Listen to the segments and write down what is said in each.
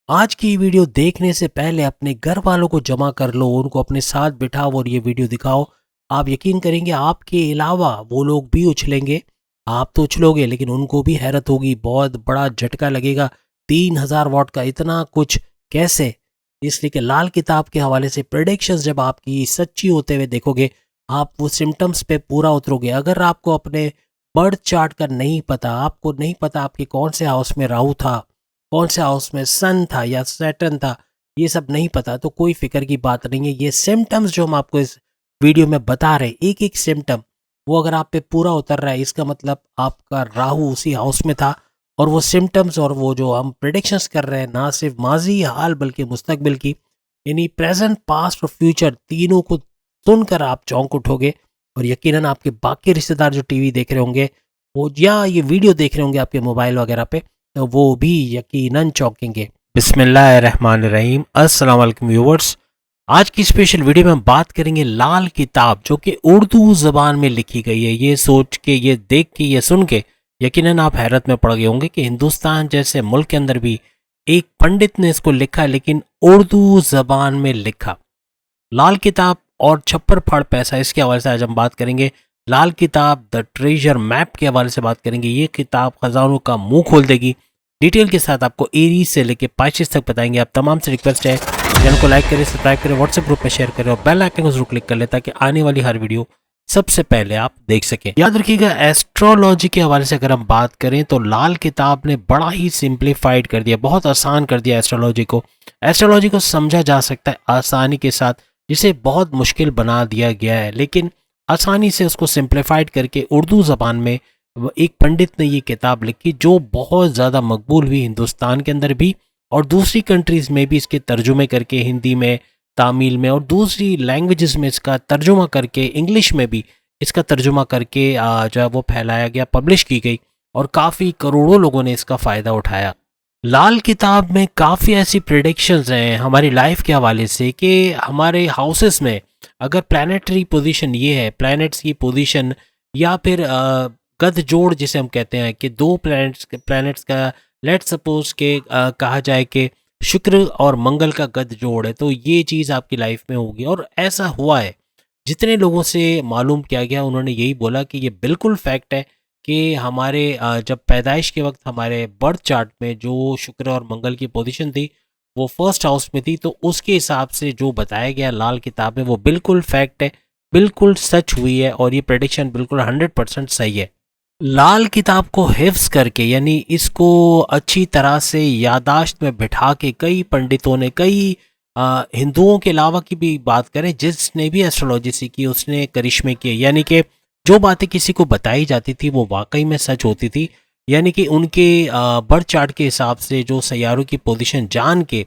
आज की वीडियो देखने से पहले अपने घर वालों को जमा कर लो, उनको अपने साथ बिठाओ और ये वीडियो दिखाओ। आप यकीन करेंगे आपके अलावा वो लोग भी उछलेंगे। आप तो उछलोगे लेकिन उनको भी हैरत होगी, बहुत बड़ा झटका लगेगा। 3000 वॉट का इतना कुछ कैसे? इसलिए कि लाल किताब के हवाले से प्रेडिक्शंस जब आपकी सच्ची होते हुए देखोगे, आप वो सिम्टम्स पे पूरा उतरोगे। अगर आपको अपने बर्थ चार्ट का नहीं पता, आपको नहीं पता आपके कौन से हाउस में राहु था, कौन से हाउस में सन था या सैटर्न था, ये सब नहीं पता तो कोई फिक्र की बात नहीं है। ये सिम्टम्स जो हम आपको इस वीडियो में बता रहे हैं, एक एक सिम्टम वो अगर आप पे पूरा उतर रहा है, इसका मतलब आपका राहु उसी हाउस में था। और वो सिम्टम्स और वो जो हम प्रेडिक्शंस कर रहे हैं, ना सिर्फ माजी हाल बल्कि मुस्तकबिल की, यानी प्रेजेंट पास्ट और फ्यूचर तीनों को सुनकर आप चौंक उठोगे। और यकीनन आपके बाकी रिश्तेदार जो टीवी देख रहे होंगे वो या ये वीडियो देख रहे होंगे आपके मोबाइल वगैरह पे, तो वो भी यकीनन चौंकेंगे। बिस्मिल्लाहिर्रहमानिर्रहीम, अस्सलाम वालेकुम व्यूअर्स। आज की स्पेशल वीडियो में हम बात करेंगे लाल किताब जो कि उर्दू ज़बान में लिखी गई है। ये सोच के, ये देख के, ये सुन के यकीनन आप हैरत में पड़ गए होंगे कि हिंदुस्तान जैसे मुल्क के अंदर भी एक पंडित ने इसको लिखा, लेकिन उर्दू ज़बान में लिखा। लाल किताब और छप्पर फाड़ पैसा, इसके हवाले से आज हम बात करेंगे। लाल किताब द ट्रेजर मैप के हवाले से बात करेंगे। ये किताब खजानों का मुंह खोल देगी। डिटेल के साथ आपको एरीज से लेके पाइसेस तक बताएंगे। आप तमाम से रिक्वेस्ट है चैनल को लाइक करें, सब्सक्राइब करें, व्हाट्सएप ग्रुप में शेयर करें और बेल आइकन को जरूर क्लिक कर लें ताकि आने वाली हर वीडियो सबसे पहले आप देख सकें। याद रखिएगा, एस्ट्रोलॉजी के हवाले से अगर हम बात करें तो लाल किताब ने बड़ा ही सिंप्लीफाइड कर दिया, बहुत आसान कर दिया एस्ट्रोलॉजी को। एस्ट्रोलॉजी को समझा जा सकता है आसानी के साथ, जिसे बहुत मुश्किल बना दिया गया है, लेकिन आसानी से उसको सिंप्लीफाइड करके उर्दू ज़बान में एक पंडित ने ये किताब लिखी जो बहुत ज़्यादा मकबूल हुई हिंदुस्तान के अंदर भी और दूसरी कंट्रीज़ में भी। इसके तर्जुमे करके हिंदी में, तामिल में और दूसरी लैंग्वेजेस में इसका तर्जुमा करके, इंग्लिश में भी इसका तर्जुमा करके जो है वो फैलाया गया, पब्लिश की गई और काफ़ी करोड़ों लोगों ने इसका फ़ायदा उठाया। लाल किताब में काफ़ी ऐसी प्रेडिक्शंस हैं हमारी लाइफ के हवाले से कि हमारे हाउसेस में अगर प्लानिटरी पोजीशन ये है, प्लैनेट्स की पोजीशन, या फिर गठजोड़ जिसे हम कहते हैं कि दो प्लैनेट्स का, लेट सपोज के कहा जाए कि शुक्र और मंगल का गठजोड़ है, तो ये चीज़ आपकी लाइफ में होगी। और ऐसा हुआ है। जितने लोगों से मालूम किया गया उन्होंने यही बोला कि ये बिल्कुल फैक्ट है कि हमारे जब पैदाइश के वक्त हमारे बर्थ चार्ट में जो शुक्र और मंगल की पोजीशन थी वो फर्स्ट हाउस में थी, तो उसके हिसाब से जो बताया गया लाल किताब में वो बिल्कुल फैक्ट है, बिल्कुल सच हुई है और ये प्रेडिक्शन बिल्कुल 100% सही है। लाल किताब को हिफ्स करके, यानी इसको अच्छी तरह से यादाश्त में बिठा के कई पंडितों ने, कई हिंदुओं के अलावा की भी बात करें जिसने भी एस्ट्रोलॉजी सीखी उसने करिश्मे किए, यानी कि जो बातें किसी को बताई जाती थी वो वाकई में सच होती थी। यानी कि उनके बर्थ चार्ट के हिसाब से जो सैयारों की पोजीशन जान के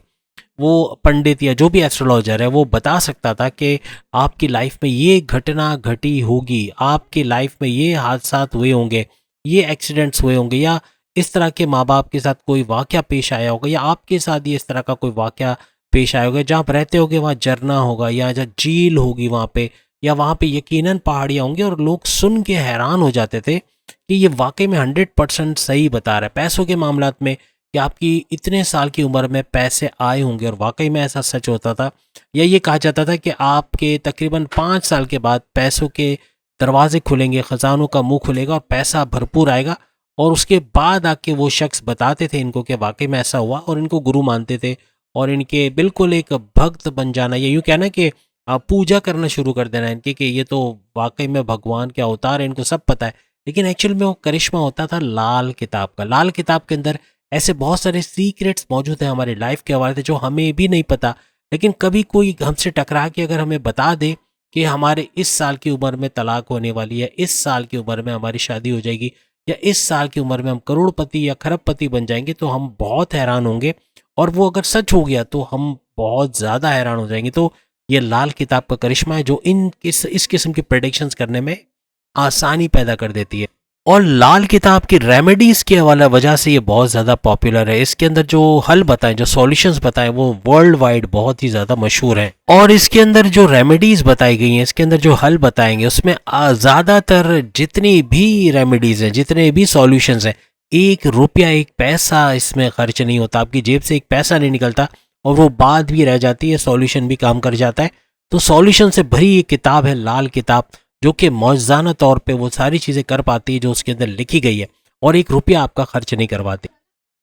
वो पंडित या जो भी एस्ट्रोलॉजर है वो बता सकता था कि आपकी लाइफ में ये घटना घटी होगी, आपकी लाइफ में ये हादसात हुए होंगे, ये एक्सीडेंट्स हुए होंगे, या इस तरह के माँ बाप के साथ कोई वाक़या पेश आया होगा, या आपके साथ ये इस तरह का कोई वाक़या पेश आया होगा। जहाँ आप रहते होगे वहाँ झरना होगा, या जहाँ झील होगी वहाँ पे, या वहाँ पे यकीनन पहाड़ियाँ होंगी। और लोग सुन के हैरान हो जाते थे कि ये वाकई में 100% सही बता रहा है। पैसों के मामलात में कि आपकी इतने साल की उम्र में पैसे आए होंगे, और वाकई में ऐसा सच होता था। या ये कहा जाता था कि आपके तकरीबन 5 साल के बाद पैसों के दरवाजे खुलेंगे, ख़जानों का मुंह खुलेगा और पैसा भरपूर आएगा। और उसके बाद आके वो शख्स बताते थे इनको कि वाकई में ऐसा हुआ, और इनको गुरु मानते थे और इनके बिल्कुल एक भक्त बन जाना, या यूँ कहना कि पूजा करना शुरू कर देना इनकी कि ये तो वाकई में भगवान के अवतार है, इनको सब पता है। लेकिन एक्चुअल में वो करिश्मा होता था लाल किताब का। लाल किताब के अंदर ऐसे बहुत सारे सीक्रेट्स मौजूद हैं हमारी लाइफ के हवाले से जो हमें भी नहीं पता, लेकिन कभी कोई हमसे टकरा के अगर हमें बता दे कि हमारे इस साल की उम्र में तलाक होने वाली है, इस साल की उम्र में हमारी शादी हो जाएगी, या इस साल की उम्र में हम करोड़पति या खरबपति बन जाएंगे, तो हम बहुत हैरान होंगे। और वो अगर सच हो गया तो हम बहुत ज़्यादा हैरान हो जाएंगे। तो ये लाल किताब का करिश्मा है जो इस किस्म की प्रेडिक्शंस करने में आसानी पैदा कर देती है। और लाल किताब की रेमेडीज़ के हवाला वजह से ये बहुत ज़्यादा पॉपुलर है। इसके अंदर जो हल बताएं, जो सॉल्यूशंस बताएं, वो वर्ल्ड वाइड बहुत ही ज़्यादा मशहूर हैं। और इसके अंदर जो रेमेडीज़ बताई गई हैं, इसके अंदर जो हल बताएंगे, उसमें ज़्यादातर जितनी भी रेमेडीज़ हैं, जितने भी सॉल्यूशंस हैं, एक रुपया एक पैसा इसमें खर्च नहीं होता, आपकी जेब से एक पैसा नहीं निकलता और वो बात भी रह जाती है, सॉल्यूशन भी काम कर जाता है। तो सॉल्यूशन से भरी एक किताब है लाल किताब, जो कि मौजज़ाना तौर पे वो सारी चीज़ें कर पाती है जो उसके अंदर लिखी गई है और एक रुपया आपका खर्च नहीं करवाती।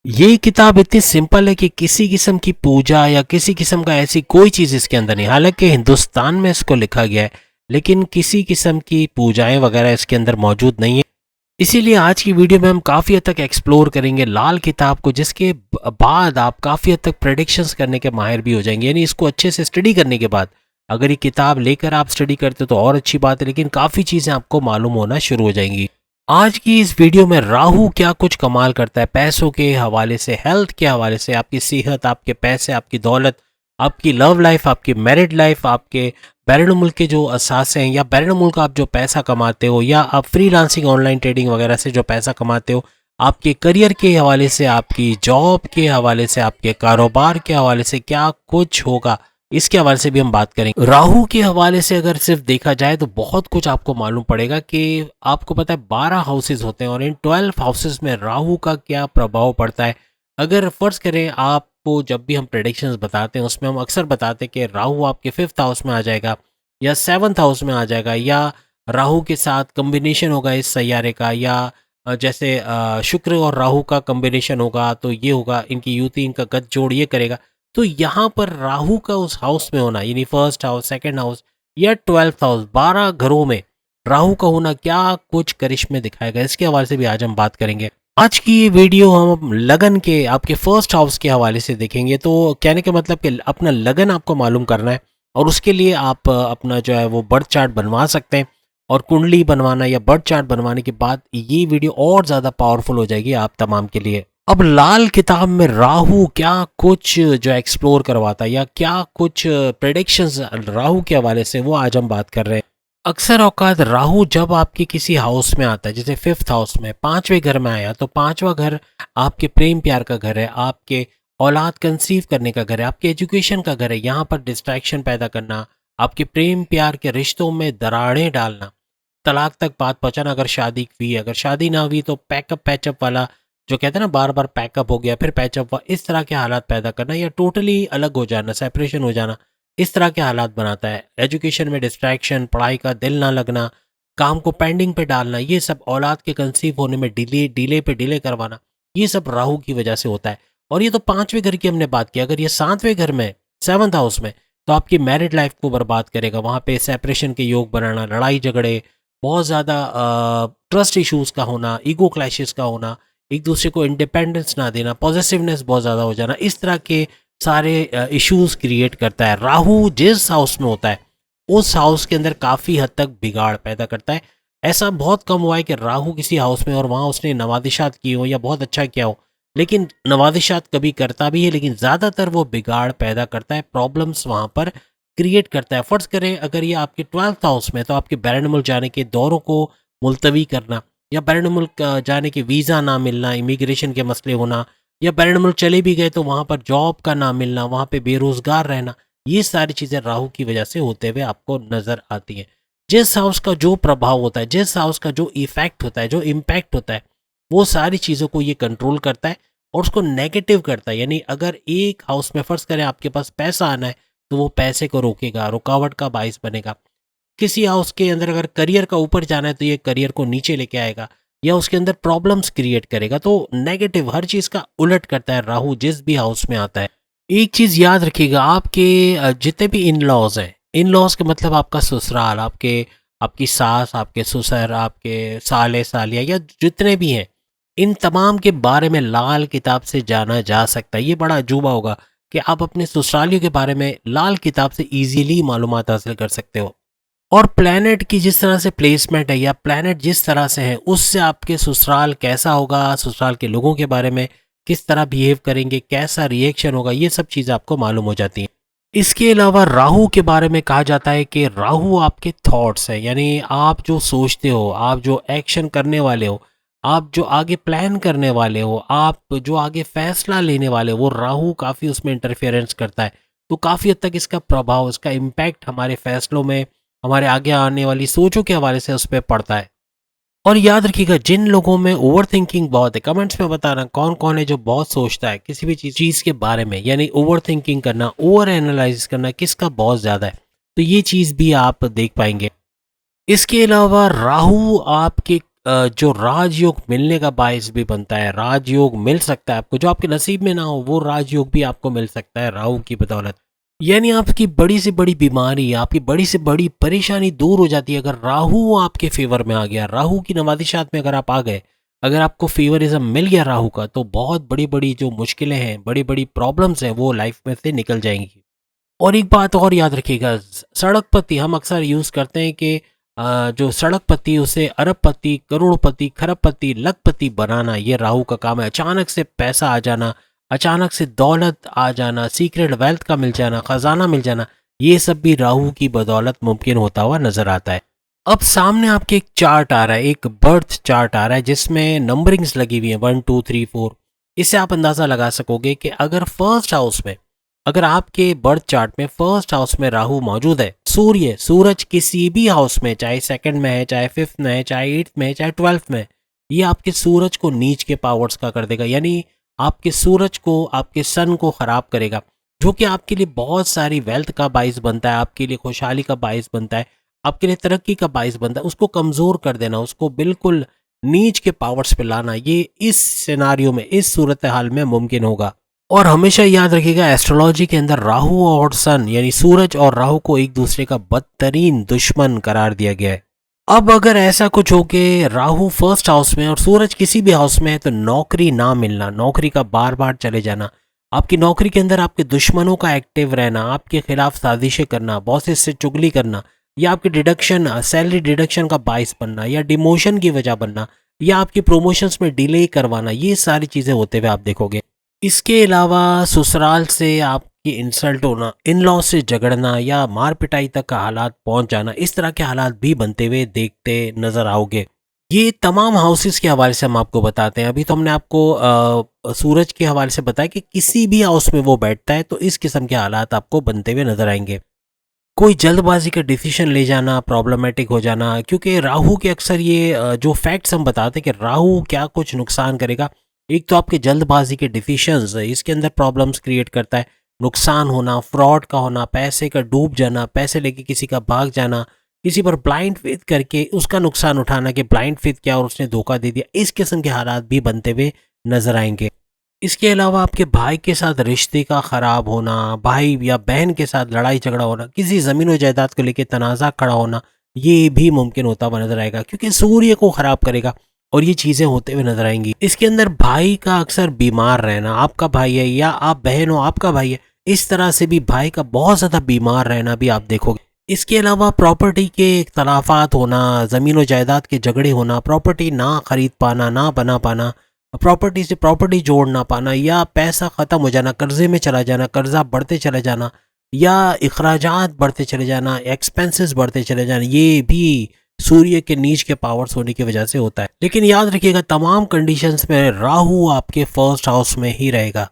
ये किताब इतनी सिंपल है कि किसी किस्म की पूजा या किसी किस्म का ऐसी कोई चीज़ इसके अंदर नहीं, हालांकि हिंदुस्तान में इसको लिखा गया है लेकिन किसी किस्म की पूजाएं वगैरह इसके अंदर मौजूद नहीं है। इसीलिए आज की वीडियो में हम काफ़ी हद तक एक्सप्लोर करेंगे लाल किताब को, जिसके बाद आप काफ़ी हद तक प्रेडिक्शंस करने के माहिर भी हो जाएंगे। यानी इसको अच्छे से स्टडी करने के बाद अगर ये किताब लेकर आप स्टडी करते हो तो और अच्छी बात है, लेकिन काफ़ी चीज़ें आपको मालूम होना शुरू हो जाएंगी। आज की इस वीडियो में राहु क्या कुछ कमाल करता है पैसों के हवाले से, हेल्थ के हवाले से, आपकी सेहत, आपके पैसे, आपकी दौलत, आपकी लव लाइफ, आपकी मैरिड लाइफ, आपके बैरून मुल्क के जो असासे हैं या बैरून मुल्क आप जो पैसा कमाते हो या आप फ्रीलांसिंग ऑनलाइन ट्रेडिंग वगैरह से जो पैसा कमाते हो, आपके करियर के हवाले से, आपकी जॉब के हवाले से, आपके कारोबार के हवाले से क्या कुछ होगा, इसके हवाले से भी हम बात करेंगे। राहु के हवाले से अगर सिर्फ देखा जाए तो बहुत कुछ आपको मालूम पड़ेगा कि आपको पता है 12 हाउसेज होते हैं और इन 12 हाउसेज में राहु का क्या प्रभाव पड़ता है। अगर फर्ज करें आपको, जब भी हम प्रेडिक्शंस बताते हैं उसमें हम अक्सर बताते हैं कि राहु आपके 5th हाउस में आ जाएगा या 7th हाउस में आ जाएगा या राहु के साथ कम्बिनेशन होगा इस सैयारे का, या जैसे शुक्र और राहु का कम्बिनेशन होगा तो ये होगा, इनकी युति, इनका गठजोड़ ये करेगा। तो यहाँ पर राहु का उस हाउस में होना, यानी 1st हाउस, 2nd हाउस या 12th हाउस, 12 घरों में राहु का होना क्या कुछ करिश्मे दिखाएगा, इसके हवाले से भी आज हम बात करेंगे। आज की ये वीडियो हम लगन के आपके 1st हाउस के हवाले से देखेंगे। तो कहने का मतलब कि अपना लगन आपको मालूम करना है और उसके लिए आप अपना जो है वो बर्थ चार्ट बनवा सकते हैं, और कुंडली बनवाना या बर्थ चार्ट बनवाने के बाद ये वीडियो और ज़्यादा पावरफुल हो जाएगी आप तमाम के लिए। अब लाल किताब में राहु क्या कुछ जो एक्सप्लोर करवाता है या क्या कुछ प्रेडिक्शंस राहु के हवाले से, वो आज हम बात कर रहे हैं। अक्सर औकात राहु जब आपके किसी हाउस में आता है, जैसे 5th हाउस में 5वें घर में आया, तो 5वां घर आपके प्रेम प्यार का घर है, आपके औलाद कंसीव करने का घर है, आपके एजुकेशन का घर है। यहाँ पर डिस्ट्रैक्शन पैदा करना, आपके प्रेम प्यार के रिश्तों में दरारें डालना, तलाक तक बात पहुंचाना अगर शादी हुई, अगर शादी ना हुई तो पैकअप पैचअप वाला, जो कहते हैं ना बार बार पैकअप हो गया फिर पैचअप हुआ, इस तरह के हालात पैदा करना या टोटली अलग हो जाना, सेपरेशन हो जाना, इस तरह के हालात बनाता है। एजुकेशन में डिस्ट्रैक्शन, पढ़ाई का दिल ना लगना, काम को पेंडिंग पे डालना, ये सब औलाद के कंसीव होने में डिले पे डिले करवाना, ये सब राहु की वजह से होता है। और ये तो 5वें घर की हमने बात की। अगर ये 7वें घर में, 7th हाउस में, तो आपकी मैरिड लाइफ को बर्बाद करेगा। वहाँ पे सेपरेशन के योग बनाना, लड़ाई झगड़े, बहुत ज़्यादा ट्रस्ट इश्यूज़ का होना, ईगो क्लैशेस का होना, एक दूसरे को इंडिपेंडेंस ना देना, पॉजिटिवनेस बहुत ज़्यादा हो जाना, इस तरह के सारे इश्यूज़ क्रिएट करता है। राहु जिस हाउस में होता है उस हाउस के अंदर काफ़ी हद तक बिगाड़ पैदा करता है। ऐसा बहुत कम हुआ है कि राहु किसी हाउस में और वहाँ उसने नवादिशात की हो या बहुत अच्छा किया हो, लेकिन नवादिशात कभी करता भी है लेकिन ज़्यादातर वो बिगाड़ पैदा करता है, प्रॉब्लम्स वहाँ पर क्रिएट करता है। फर्ज करें अगर ये आपके 12th हाउस में, तो आपके बैरून मुल्क जाने के दौरों को मुलतवी करना, या बैरून मुल्क जाने के वीज़ा ना मिलना, इमिग्रेशन के मसले होना, या बैरून मुल्क चले भी गए तो वहाँ पर जॉब का ना मिलना, वहाँ पे बेरोज़गार रहना, ये सारी चीज़ें राहु की वजह से होते हुए आपको नज़र आती हैं। जिस हाउस का जो प्रभाव होता है, जिस हाउस का जो इफेक्ट होता है, जो इम्पैक्ट होता है, वो सारी चीज़ों को ये कंट्रोल करता है और उसको नेगेटिव करता है। यानी अगर एक हाउस में फ़र्ज़ करें आपके पास पैसा आना है तो वो पैसे को रोकेगा, रुकावट का बाइस बनेगा। किसी हाउस के अंदर अगर करियर का ऊपर जाना है तो ये करियर को नीचे लेके आएगा या उसके अंदर प्रॉब्लम्स क्रिएट करेगा। तो नेगेटिव हर चीज़ का उलट करता है राहु जिस भी हाउस में आता है। एक चीज़ याद रखिएगा, आपके जितने भी इन लॉज हैं, इन लॉज के मतलब आपका ससुराल, आपकी सास, आपके ससुर, आपके साले सालिया या जितने भी हैं, इन तमाम के बारे में लाल किताब से जाना जा सकता है। ये बड़ा अजूबा होगा कि आप अपने ससुरालियों के बारे में लाल किताब से इजीली मालूमात हासिल कर सकते हो। और प्लैनेट की जिस तरह से प्लेसमेंट है या प्लैनेट जिस तरह से है, उससे आपके ससुराल कैसा होगा, ससुराल के लोगों के बारे में किस तरह बिहेव करेंगे, कैसा रिएक्शन होगा, ये सब चीज़ें आपको मालूम हो जाती हैं। इसके अलावा राहु के बारे में कहा जाता है कि राहु आपके थॉट्स है, यानी आप जो सोचते हो, आप जो एक्शन करने वाले हो, आप जो आगे प्लान करने वाले हो, आप जो आगे फैसला लेने वाले हो, वो राहु काफ़ी उसमें इंटरफेरेंस करता है। तो काफ़ी हद तक इसका प्रभाव, इसका इम्पैक्ट हमारे फैसलों में, हमारे आगे आने वाली सोचों के हवाले से उस पर पड़ता है। और याद रखिएगा, जिन लोगों में ओवर थिंकिंग बहुत है, कमेंट्स में बताना कौन कौन है जो बहुत सोचता है किसी भी चीज़ के बारे में, यानी ओवर थिंकिंग करना, ओवर एनालाइज करना किसका बहुत ज़्यादा है, तो ये चीज़ भी आप देख पाएंगे। इसके अलावा राहु आपके जो राजयोग मिलने का बायस भी बनता है। राजयोग मिल सकता है आपको, जो आपके नसीब में ना हो वो राजयोग भी आपको मिल सकता है राहु की बदौलत। यानी आपकी बड़ी से बड़ी बीमारी, आपकी बड़ी से बड़ी परेशानी दूर हो जाती है अगर राहु आपके फेवर में आ गया। राहु की नवादिशात में अगर आप आ गए, अगर आपको फेवरिज्म मिल गया राहु का, तो बहुत बड़ी बड़ी जो मुश्किलें हैं, बड़ी बड़ी प्रॉब्लम्स हैं, वो लाइफ में से निकल जाएंगी। और एक बात और याद रखिएगा, सड़कपति हम अक्सर यूज़ करते हैं कि जो सड़कपति उसे अरबपति, करोड़पति, खरबपति, लखपति बनाना, ये राहु का काम है। अचानक से पैसा आ जाना, अचानक से दौलत आ जाना, सीक्रेट वेल्थ का मिल जाना, खजाना मिल जाना, ये सब भी राहु की बदौलत मुमकिन होता हुआ नजर आता है। अब सामने आपके एक चार्ट आ रहा है, एक बर्थ चार्ट आ रहा है जिसमें नंबरिंग्स लगी हुई है 1 2 3 4। इससे आप अंदाजा लगा सकोगे कि अगर फर्स्ट हाउस में, अगर आपके बर्थ चार्ट में फर्स्ट हाउस में राहु मौजूद है, सूरज किसी भी हाउस में, चाहे सेकंड में है, चाहे फिफ्थ में है, चाहे एट्थ में है, चाहे 12th में, ये आपके सूरज को नीच के पावर्स का कर देगा। यानी आपके सूरज को, आपके सन को खराब करेगा, जो कि आपके लिए बहुत सारी वेल्थ का बाइस बनता है, आपके लिए खुशहाली का बाइस बनता है, आपके लिए तरक्की का बाइस बनता है। उसको कमजोर कर देना, उसको बिल्कुल नीच के पावर्स पे लाना, ये इस सिनारियो में, इस सूरत हाल में मुमकिन होगा। और हमेशा याद रखिएगा, एस्ट्रोलॉजी के अंदर राहु और सन यानी सूरज और राहु को एक दूसरे का बदतरीन दुश्मन करार दिया गया है। अब अगर ऐसा कुछ हो कि राहु फर्स्ट हाउस में और सूरज किसी भी हाउस में है, तो नौकरी ना मिलना, नौकरी का बार बार चले जाना, आपकी नौकरी के अंदर आपके दुश्मनों का एक्टिव रहना, आपके खिलाफ साजिशें करना, बॉसेस से चुगली करना, या आपके डिडक्शन, सैलरी डिडक्शन का बाइस बनना, या डिमोशन की वजह बनना, या आपकी प्रमोशंस में डिले करवाना, ये सारी चीज़ें होते हुए आप देखोगे। इसके अलावा ससुराल से आपकी इंसल्ट होना, इन लॉ से झगड़ना, या मार पिटाई तक का हालात पहुंच जाना, इस तरह के हालात भी बनते हुए देखते नजर आओगे। ये तमाम हाउसेस के हवाले से हम आपको बताते हैं। अभी तो हमने आपको सूरज के हवाले से बताया कि किसी भी हाउस में वो बैठता है तो इस किस्म के हालात आपको बनते हुए नजर आएंगे। कोई जल्दबाजी का डिसीजन ले जाना प्रॉब्लमेटिक हो जाना, क्योंकि राहु के अक्सर ये जो फैक्ट्स हम बताते हैं कि राहु क्या कुछ नुकसान करेगा। एक तो आपके जल्दबाजी के डिसीजंस, इसके अंदर प्रॉब्लम्स क्रिएट करता है, नुकसान होना, फ्रॉड का होना, पैसे का डूब जाना, पैसे लेके किसी का भाग जाना, किसी पर ब्लाइंड फेथ करके उसका नुकसान उठाना कि ब्लाइंड फेथ क्या और उसने धोखा दे दिया, इस किस्म के हालात भी बनते हुए नजर आएंगे। इसके अलावा आपके भाई के साथ रिश्ते का ख़राब होना, भाई या बहन के साथ लड़ाई झगड़ा होना, किसी ज़मीन और जायदाद को लेकर तनाज़ा खड़ा होना, ये भी मुमकिन होता हुआ नजर आएगा, क्योंकि सूर्य को ख़राब करेगा और ये चीज़ें होते हुए नजर आएंगी। इसके अंदर भाई का अक्सर बीमार रहना, आपका भाई है या आप बहन हो आपका भाई है, इस तरह से भी भाई का बहुत ज़्यादा बीमार रहना भी आप देखोगे। इसके अलावा प्रॉपर्टी के इख्तलाफात होना, ज़मीन और जायदाद के झगड़े होना, प्रॉपर्टी ना खरीद पाना, ना बना पाना, प्रॉपर्टी से प्रॉपर्टी जोड़ ना पाना, या पैसा ख़त्म हो जाना, कर्जे में चला जाना, कर्जा बढ़ते चले जाना, या अखराजात बढ़ते चले जाना, एक्सपेंसेस बढ़ते चले जाना, ये भी सूर्य के नीच के पावर्स होने की वजह से होता है। लेकिन याद रखिएगा, तमाम कंडीशंस में राहु आपके फर्स्ट हाउस में ही रहेगा।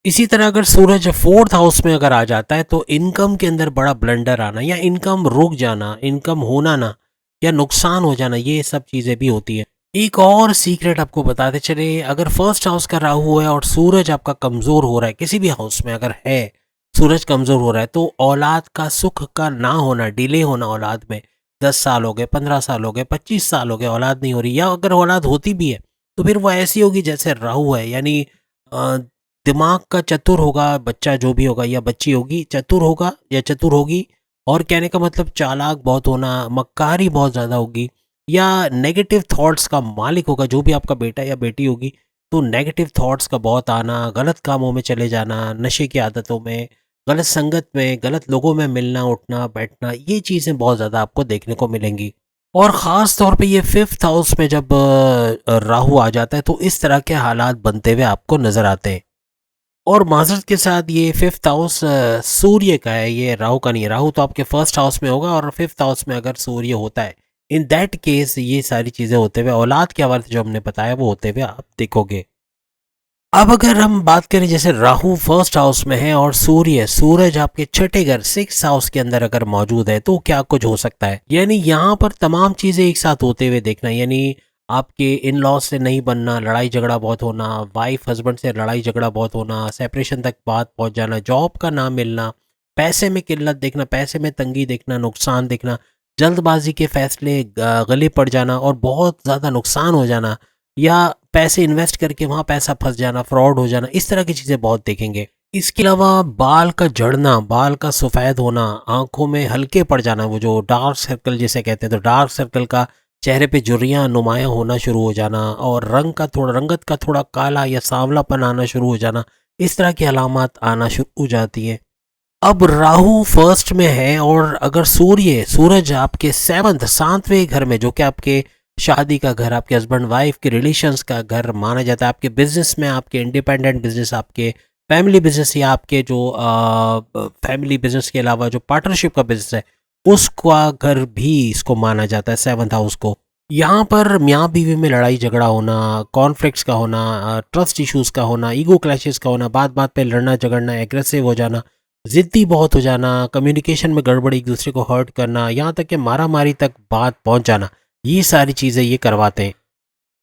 इसी तरह अगर सूरज फोर्थ हाउस में अगर आ जाता है तो इनकम के अंदर बड़ा ब्लंडर आना, या इनकम रुक जाना, इनकम होना ना, या नुकसान हो जाना, ये सब चीज़ें भी होती है। एक और सीक्रेट आपको बताते चले, अगर फर्स्ट हाउस का राहु है और सूरज आपका कमज़ोर हो रहा है, किसी भी हाउस में अगर है सूरज कमज़ोर हो रहा है, तो औलाद का सुख का ना होना, डिले होना औलाद में, 10 साल हो गए, 15 साल हो गए, 25 साल हो गए, औलाद नहीं हो रही, या अगर औलाद होती भी है तो फिर वो ऐसी होगी जैसे राहु है, यानी दिमाग का चतुर होगा बच्चा जो भी होगा, या बच्ची होगी चतुर होगा या चतुर होगी, और कहने का मतलब चालाक बहुत होना, मक्कारी बहुत ज़्यादा होगी, या नेगेटिव थॉट्स का मालिक होगा जो भी आपका बेटा या बेटी होगी, तो नेगेटिव थॉट्स का बहुत आना, गलत कामों में चले जाना, नशे की आदतों में, गलत संगत में, गलत लोगों में मिलना उठना बैठना, ये चीज़ें बहुत ज़्यादा आपको देखने को मिलेंगी। और ख़ास तौर पे ये फिफ्थ हाउस में जब राहु आ जाता है तो इस तरह के हालात बनते हुए आपको नज़र आते हैं। और माजरत के साथ ये फिफ्थ हाउस सूर्य का है, ये राहु का नहीं है। राहु तो आपके फर्स्ट हाउस में होगा, और फिफ्थ हाउस में अगर सूर्य होता है, इन दैट केस ये सारी चीज़ें होते हुए औलाद के हवाले से जो हमने बताया वो होते हुए आप देखोगे। अब अगर हम बात करें, जैसे राहु फर्स्ट हाउस में है और सूरज आपके छठे घर सिक्स हाउस के अंदर अगर मौजूद है, तो क्या कुछ हो सकता है। यानी यहाँ पर तमाम चीज़ें एक साथ होते हुए देखना, यानी आपके इन लॉज से नहीं बनना, लड़ाई झगड़ा बहुत होना, वाइफ हस्बैंड से लड़ाई झगड़ा बहुत होना, सेपरेशन तक बात पहुंच जाना, जॉब का ना मिलना, पैसे में किल्लत देखना, पैसे में तंगी देखना, नुकसान देखना, जल्दबाजी के फैसले गले पड़ जाना और बहुत ज़्यादा नुकसान हो जाना, या पैसे इन्वेस्ट करके वहाँ पैसा फंस जाना, फ्रॉड हो जाना, इस तरह की चीज़ें बहुत देखेंगे। इसके अलावा बाल का झड़ना, बाल का सफ़ेद होना, आंखों में हल्के पड़ जाना, वो जो डार्क सर्कल जिसे कहते हैं, तो डार्क सर्कल का चेहरे पे झुर्रियाँ नुमायाँ होना शुरू हो जाना, और रंगत का थोड़ा काला या सांवलापन आना शुरू हो जाना, इस तरह की अलामत आना शुरू हो जाती हैं। अब राहु फर्स्ट में है, और अगर सूरज आपके सातवें घर में, जो कि आपके शादी का घर, आपके हस्बैंड वाइफ के रिलेशंस का घर माना जाता है, आपके बिजनेस में, आपके इंडिपेंडेंट बिजनेस, आपके फैमिली बिजनेस, या आपके जो फैमिली बिजनेस के अलावा जो पार्टनरशिप का बिजनेस है, उसका घर भी इसको माना जाता है, सेवंथ हाउस को। यहाँ पर मियाँ बीवी में लड़ाई झगड़ा होना, कॉन्फ्लिक्ट्स का होना, ट्रस्ट इश्यूज़ का होना, ईगो क्लैशेस का होना, बात बात पे लड़ना झगड़ना, एग्रेसिव हो जाना, ज़िद्दी बहुत हो जाना, कम्युनिकेशन में गड़बड़, एक दूसरे को हर्ट करना, यहाँ तक कि मारा मारी तक बात पहुँच जाना, ये सारी चीज़ें ये करवाते हैं।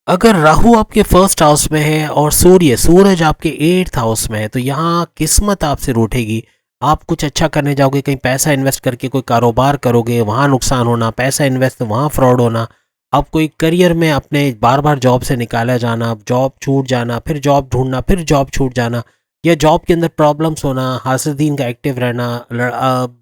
अगर राहु आपके फर्स्ट हाउस में है और सूरज आपके एट्थ हाउस में है, तो यहाँ किस्मत आपसे रूठेगी। आप कुछ अच्छा करने जाओगे, कहीं पैसा इन्वेस्ट करके कोई कारोबार करोगे, वहाँ नुकसान होना, पैसा इन्वेस्ट वहाँ फ्रॉड होना, आप कोई करियर में अपने बार बार जॉब से निकाला जाना, जॉब छूट जाना, फिर जॉब ढूंढना, फिर जॉब छूट जाना, या जॉब के अंदर प्रॉब्लम्स होना, हासिदीन का एक्टिव रहना,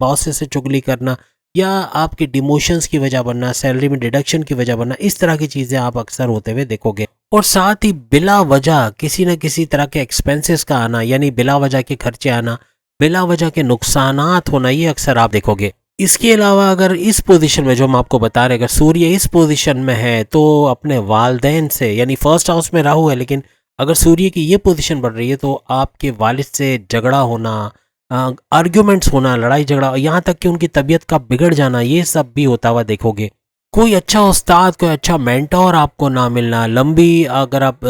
बॉस से चुगली करना, या आपके डिमोशंस की वजह बनना, सैलरी में डिडक्शन की वजह बनना, इस तरह की चीज़ें आप अक्सर होते हुए देखोगे। और साथ ही बिला वजह किसी न किसी तरह के एक्सपेंसेस का आना, यानी बिला वजह के खर्चे आना, बिला वजह के नुकसानात होना, ये अक्सर आप देखोगे। इसके अलावा अगर इस पोजीशन में, जो हम आपको बता रहे हैं, अगर सूर्य इस पोजीशन में है, तो अपने वालदेन से, यानी फर्स्ट हाउस में राहु है, लेकिन अगर सूर्य की ये पोजीशन बढ़ रही है, तो आपके वालिद से झगड़ा होना, आर्ग्यूमेंट्स होना, लड़ाई झगड़ा, यहाँ तक कि उनकी तबीयत का बिगड़ जाना, ये सब भी होता हुआ देखोगे। कोई अच्छा उस्ताद, कोई अच्छा मेंटोर आपको ना मिलना, लंबी, अगर आप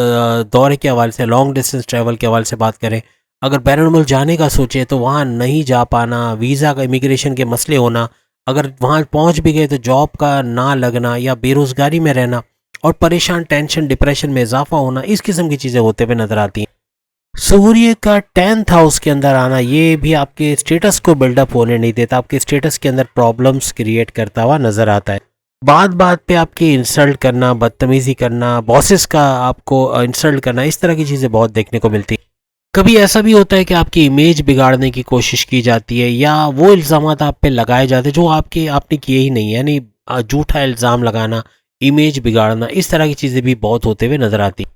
दौरे के हवाले से, लॉन्ग डिस्टेंस ट्रैवल के हवाले से बात करें, अगर बैरून मुल्क जाने का सोचे तो वहाँ नहीं जा पाना, वीज़ा का, इमिग्रेशन के मसले होना, अगर वहाँ पहुँच भी गए तो जॉब का ना लगना, या बेरोज़गारी में रहना, और परेशान, टेंशन, डिप्रेशन में इजाफा होना, इस किस्म की चीज़ें होते हुए नजर आती हैं। सूर्य का 10th हाउस के अंदर आना, ये भी आपके स्टेटस को बिल्डअप होने नहीं देता, आपके स्टेटस के अंदर प्रॉब्लम्स क्रिएट करता हुआ नजर आता है। बात बात पे आपकी इंसल्ट करना, बदतमीजी करना, बॉसेस का आपको इंसल्ट करना, इस तरह की चीज़ें बहुत देखने को मिलती है। कभी ऐसा भी होता है कि आपकी इमेज बिगाड़ने की कोशिश की जाती है, या वो इल्ज़ामात आप पे लगाए जाते हैं जो आपने किए ही नहीं है, यानी झूठा इल्ज़ाम लगाना, इमेज बिगाड़ना, इस तरह की चीज़ें भी बहुत होते हुए नजर आती हैं।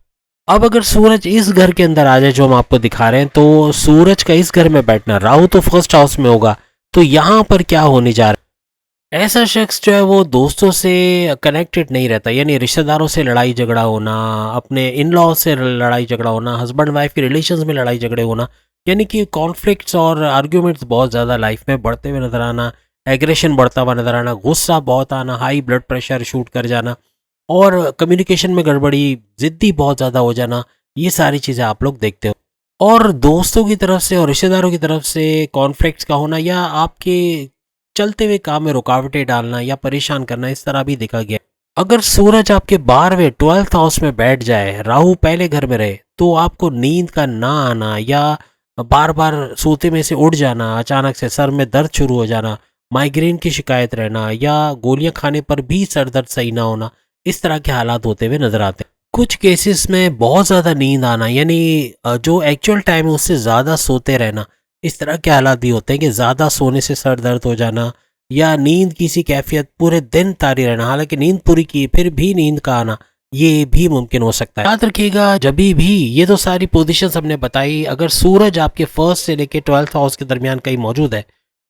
अब अगर सूरज इस घर के अंदर आ जाए जो हम आपको दिखा रहे हैं, तो सूरज का इस घर में बैठना, राहु तो फर्स्ट हाउस में होगा, तो यहाँ पर क्या होने जा रहा है? ऐसा शख्स जो है वो दोस्तों से कनेक्टेड नहीं रहता, यानी रिश्तेदारों से लड़ाई झगड़ा होना, अपने इन लॉ से लड़ाई झगड़ा होना, हस्बैंड वाइफ के रिलेशंस में लड़ाई झगड़े होना, यानी कि कॉन्फ्लिक्ट्स और आर्ग्यूमेंट्स बहुत ज़्यादा लाइफ में बढ़ते हुए नजर आना, एग्रेशन बढ़ता हुआ नजर आना, गुस्सा बहुत आना, हाई ब्लड प्रेशर शूट कर जाना, और कम्युनिकेशन में गड़बड़ी, ज़िद्दी बहुत ज़्यादा हो जाना, ये सारी चीज़ें आप लोग देखते हो। और दोस्तों की तरफ से और रिश्तेदारों की तरफ से कॉन्फ्लिक्ट्स का होना, या आपके चलते हुए काम में रुकावटें डालना या परेशान करना, इस तरह भी देखा गया। अगर सूरज आपके 12वें 12th हाउस में बैठ जाए, राहु पहले घर में रहे, तो आपको नींद का ना आना, या बार बार सोते में से उठ जाना, अचानक से सर में दर्द शुरू हो जाना, माइग्रेन की शिकायत रहना, या गोलियां खाने पर भी सर दर्द सही ना होना, इस तरह के हालात होते हुए नजर आते हैं। कुछ केसेस में बहुत ज़्यादा नींद आना, यानी जो एक्चुअल टाइम है उससे ज़्यादा सोते रहना, इस तरह के हालात भी होते हैं कि ज़्यादा सोने से सर दर्द हो जाना, या नींद की सी कैफियत पूरे दिन तारी रहना, हालांकि नींद पूरी की फिर भी नींद का आना, ये भी मुमकिन हो सकता है। याद रखिएगा, जब भी ये तो सारी पोजीशंस हमने बताई, अगर सूरज आपके फर्स्ट से लेके 12th हाउस के दरमियान कहीं मौजूद है,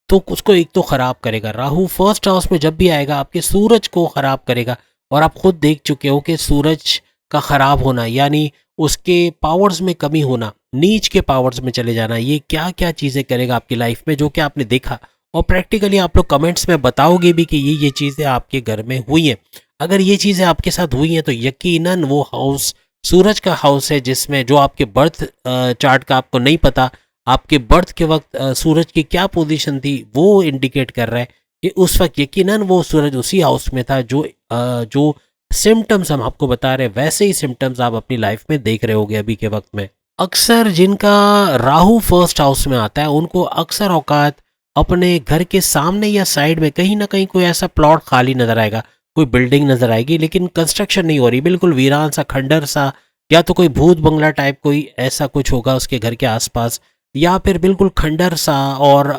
तो उसको एक तो ख़राब करेगा। राहु फर्स्ट हाउस में जब भी आएगा आपके सूरज को ख़राब करेगा, और आप खुद देख चुके हो कि सूरज का ख़राब होना, यानी उसके पावर्स में कमी होना, नीच के पावर्स में चले जाना, ये क्या क्या चीज़ें करेगा आपकी लाइफ में, जो कि आपने देखा, और प्रैक्टिकली आप लोग कमेंट्स में बताओगे भी कि ये चीज़ें आपके घर में हुई हैं। अगर ये चीज़ें आपके साथ हुई हैं, तो यकीनन वो हाउस सूरज का हाउस है, जिसमें जो आपके बर्थ चार्ट का आपको नहीं पता, आपके बर्थ के वक्त सूरज की क्या पोजीशन थी, वो इंडिकेट कर रहा है कि उस वक्त यकीनन वो सूरज उसी हाउस में था जो सिम्टम्स हम आपको बता रहे हैं, वैसे ही सिम्टम्स आप अपनी लाइफ में देख रहे होगे अभी के वक्त में। अक्सर जिनका राहु फर्स्ट हाउस में आता है उनको अक्सर औकात अपने घर के सामने या साइड में कहीं ना कहीं कोई ऐसा प्लॉट खाली नजर आएगा, कोई बिल्डिंग नजर आएगी लेकिन कंस्ट्रक्शन नहीं हो रही, बिल्कुल वीरान सा, खंडर सा, या तो कोई भूत बंगला टाइप कोई ऐसा कुछ होगा उसके घर के आसपास, या फिर बिल्कुल खंडर सा और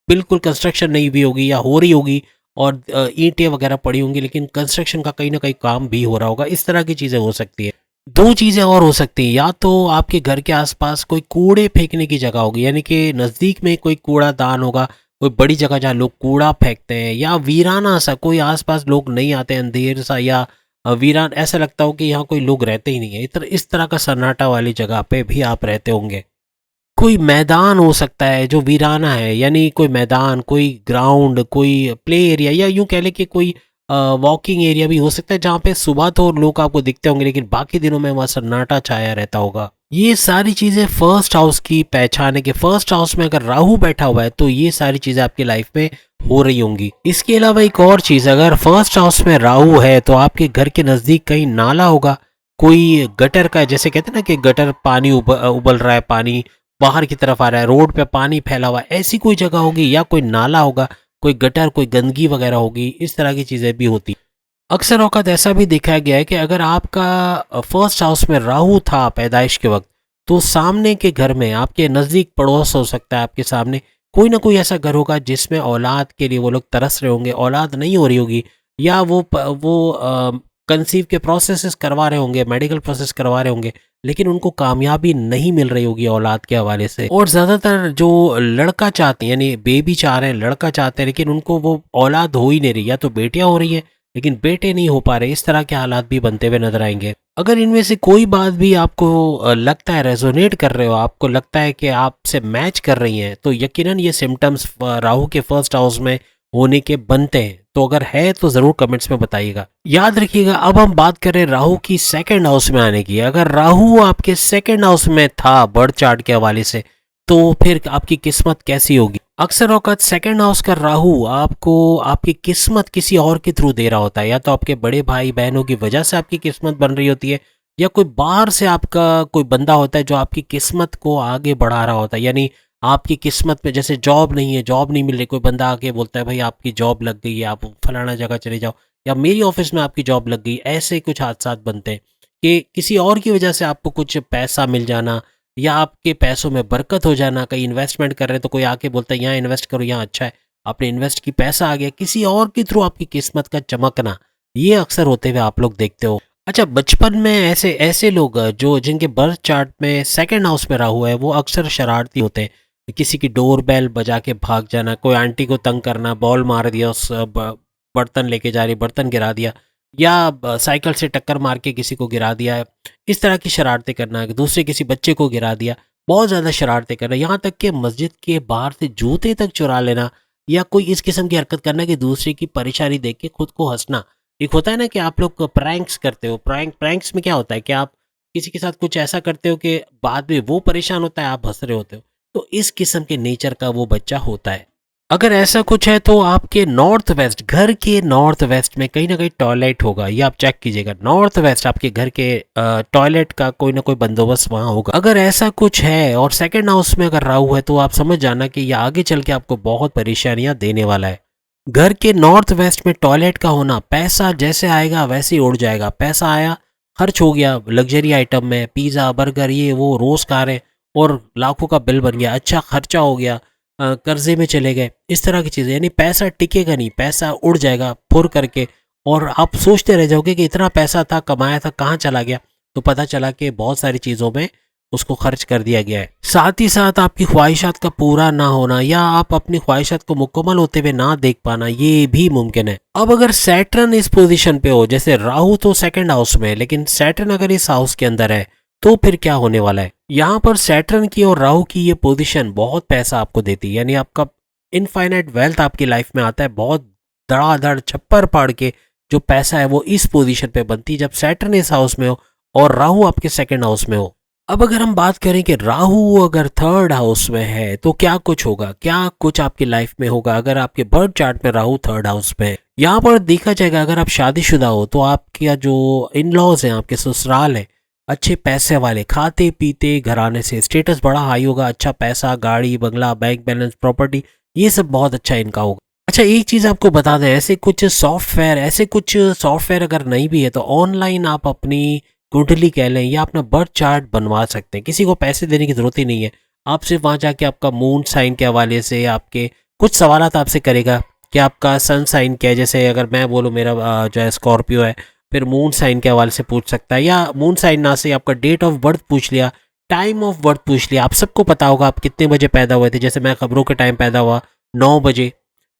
बिल्कुल कंस्ट्रक्शन नहीं हुई होगी या हो रही होगी और ईंटें वगैरह पड़ी होंगी लेकिन कंस्ट्रक्शन का कहीं ना कहीं काम भी हो रहा होगा। इस तरह की चीज़ें हो सकती है। दो चीज़ें और हो सकती हैं, या तो आपके घर के आसपास कोई कूड़े फेंकने की जगह होगी, यानी कि नज़दीक में कोई कूड़ादान होगा, कोई बड़ी जगह जहाँ लोग कूड़ा फेंकते हैं, या वीराना सा कोई आसपास लोग नहीं आते, अंधेर सा या वीरान, ऐसा लगता हो कि यहाँ कोई लोग रहते ही नहीं है, इस तरह का सन्नाटा वाली जगह पे भी आप रहते होंगे। कोई मैदान हो सकता है जो वीराना है, यानी कोई मैदान, कोई ग्राउंड, कोई प्ले एरिया, या यूं कह लें कि कोई वॉकिंग एरिया भी हो सकता है जहाँ पे सुबह तो लोग आपको दिखते होंगे लेकिन बाकी दिनों में वहाँ सन्नाटा छाया रहता होगा। ये सारी चीज़ें फर्स्ट हाउस की पहचान है कि फर्स्ट हाउस में अगर राहु बैठा हुआ है तो ये सारी चीज़ें आपकी लाइफ में हो रही होंगी। इसके अलावा एक और चीज़, अगर फर्स्ट हाउस में राहु है तो आपके घर के नज़दीक कहीं नाला होगा, कोई गटर का, जैसे कहते हैं ना कि गटर पानी उबल रहा है, पानी बाहर की तरफ आ रहा है, रोड पे पानी फैला हुआ है, ऐसी कोई जगह होगी, या कोई नाला होगा, कोई गटर, कोई गंदगी वगैरह होगी, इस तरह की चीज़ें भी होती। अक्सर औक़ात ऐसा भी देखा गया है कि अगर आपका फर्स्ट हाउस में राहु था पैदाइश के वक्त, तो सामने के घर में आपके नज़दीक पड़ोस हो सकता है, आपके सामने कोई ना कोई ऐसा घर होगा जिसमें औलाद के लिए वो लोग तरस रहे होंगे, औलाद नहीं हो रही होगी, या वो कंसीव के प्रोसेसेस करवा रहे होंगे, मेडिकल प्रोसेस करवा रहे होंगे, लेकिन उनको कामयाबी नहीं मिल रही होगी औलाद के हवाले से। और ज़्यादातर जो लड़का चाहते हैं, यानी बेबी चाह रहे हैं, लड़का चाहते हैं, लेकिन उनको वो औलाद हो ही नहीं रही, या तो बेटियां हो रही हैं लेकिन बेटे नहीं हो पा रहे, इस तरह के हालात भी बनते हुए नजर आएंगे। अगर इनमें से कोई बात भी आपको लगता है, रेजोनेट कर रहे हो, आपको लगता है कि आपसे मैच कर रही हैं, तो यकीनन ये सिम्टम्स राहु के फर्स्ट हाउस में होने के बनते हैं। तो अगर है तो ज़रूर कमेंट्स में बताइएगा। याद रखिएगा, अब हम बात करें राहु की सेकंड हाउस में आने की। अगर राहु आपके सेकंड हाउस में था बर्थ चार्ट के हवाले से, तो फिर आपकी किस्मत कैसी होगी। अक्सर औकात सेकंड हाउस का राहु आपको आपकी किस्मत किसी और के थ्रू दे रहा होता है, या तो आपके बड़े भाई बहनों की वजह से आपकी किस्मत बन रही होती है, या कोई बाहर से आपका कोई बंदा होता है जो आपकी किस्मत को आगे बढ़ा रहा होता है। यानी आपकी किस्मत में जैसे जॉब नहीं है, जॉब नहीं मिल रही, कोई बंदा आके बोलता है भाई आपकी जॉब लग गई है, आप फलाना जगह चले जाओ, या मेरी ऑफिस में आपकी जॉब लग गई। ऐसे कुछ हादसा बनते हैं कि किसी और की वजह से आपको कुछ पैसा मिल जाना, या आपके पैसों में बरकत हो जाना। कहीं इन्वेस्टमेंट कर रहे हैं तो कोई आके बोलता है यहाँ इन्वेस्ट करो, यहाँ अच्छा है, आपने इन्वेस्ट की, पैसा आ गया, किसी और के थ्रू आपकी किस्मत का चमकना, ये अक्सर होते हुए आप लोग देखते हो। अच्छा, बचपन में ऐसे ऐसे लोग जो जिनके बर्थ चार्ट में सेकंड हाउस में राहु है, वो अक्सर शरारती होते हैं। किसी की डोर बेल बजा के भाग जाना, कोई आंटी को तंग करना, बॉल मार दिया, उस बर्तन लेके जा रही, बर्तन गिरा दिया, या साइकिल से टक्कर मार के किसी को गिरा दिया, इस तरह की शरारतें करना, दूसरे किसी बच्चे को गिरा दिया, बहुत ज़्यादा शरारतें करना, यहाँ तक कि मस्जिद के बाहर से जूते तक चुरा लेना, या कोई इस किस्म की हरकत करना कि दूसरे की परेशानी देख के खुद को हंसना। एक होता है ना कि आप लोग प्रैंक्स करते हो, प्रैंक्स में क्या होता है कि आप किसी के साथ कुछ ऐसा करते हो कि बाद में वो परेशान होता है, आप हंस रहे होते हो। तो इस किस्म के नेचर का वो बच्चा होता है। अगर ऐसा कुछ है तो आपके नॉर्थ वेस्ट, घर के नॉर्थ वेस्ट में कहीं ना कहीं टॉयलेट होगा, ये आप चेक कीजिएगा। नॉर्थ वेस्ट आपके घर के टॉयलेट का कोई ना कोई बंदोबस्त वहाँ होगा। अगर ऐसा कुछ है और सेकंड हाउस में अगर राहु है तो आप समझ जाना कि ये आगे चल के आपको बहुत परेशानियां देने वाला है। घर के नॉर्थ वेस्ट में टॉयलेट का होना, पैसा जैसे आएगा वैसे ही उड़ जाएगा। पैसा आया, खर्च हो गया लग्जरी आइटम में, पिज़्ज़ा बर्गर ये वो रोज़ खा रहे, और लाखों का बिल बन गया, अच्छा खर्चा हो गया, कर्जे में चले गए, इस तरह की चीज़ें। यानी पैसा टिकेगा नहीं, पैसा उड़ जाएगा फुर करके, और आप सोचते रह जाओगे कि इतना पैसा था, कमाया था, कहाँ चला गया। तो पता चला कि बहुत सारी चीज़ों में उसको खर्च कर दिया गया है। साथ ही साथ आपकी ख्वाहिशात का पूरा ना होना, या आप अपनी ख्वाहिशात को मुकम्मल होते हुए ना देख पाना, ये भी मुमकिन है। अब अगर सैटर्न इस पोजीशन पे हो, जैसे राहु तो सेकंड हाउस में है लेकिन सैटर्न अगर इस हाउस के अंदर है, तो फिर क्या होने वाला है। यहाँ पर सैटर्न की और राहु की ये पोजीशन बहुत पैसा आपको देती है, यानी आपका इनफाइनाइट वेल्थ आपकी लाइफ में आता है। बहुत धड़ाधड़ छप्पर पाड़ के जो पैसा है वो इस पोजीशन पे बनती है जब सैटर्न इस हाउस में हो और राहु आपके सेकंड हाउस में हो। अब अगर हम बात करें कि राहु अगर थर्ड हाउस में है तो क्या कुछ होगा, क्या कुछ आपकी लाइफ में होगा अगर आपके बर्थ चार्ट में राहु थर्ड हाउस में है। यहाँ पर देखा जाएगा अगर आप शादीशुदा हो तो आपके जो इन लॉज हैं, आपके ससुराल है, अच्छे पैसे वाले, खाते पीते घराने से, स्टेटस बड़ा हाई होगा, अच्छा पैसा, गाड़ी बंगला, बैंक बैलेंस, प्रॉपर्टी, ये सब बहुत अच्छा इनका होगा। अच्छा एक चीज़ आपको बता दें, ऐसे कुछ सॉफ्टवेयर अगर नहीं भी है तो ऑनलाइन आप अपनी कुंडली कह लें या अपना बर्थ चार्ट बनवा सकते हैं। किसी को पैसे देने की ज़रूरत ही नहीं है। आप सिर्फ वहाँ जाके आपका मून साइन के हवाले से आपके कुछ सवालात आपसे करेगा कि आपका सन साइन क्या है। जैसे अगर मैं बोलूँ मेरा जो है स्कॉर्पियो है, फिर मून साइन के हवाले से पूछ सकता है, या मून साइन ना से आपका डेट ऑफ बर्थ पूछ लिया, टाइम ऑफ बर्थ पूछ लिया। आप सबको पता होगा आप कितने बजे पैदा हुए थे। जैसे मैं खबरों के टाइम पैदा हुआ 9 बजे,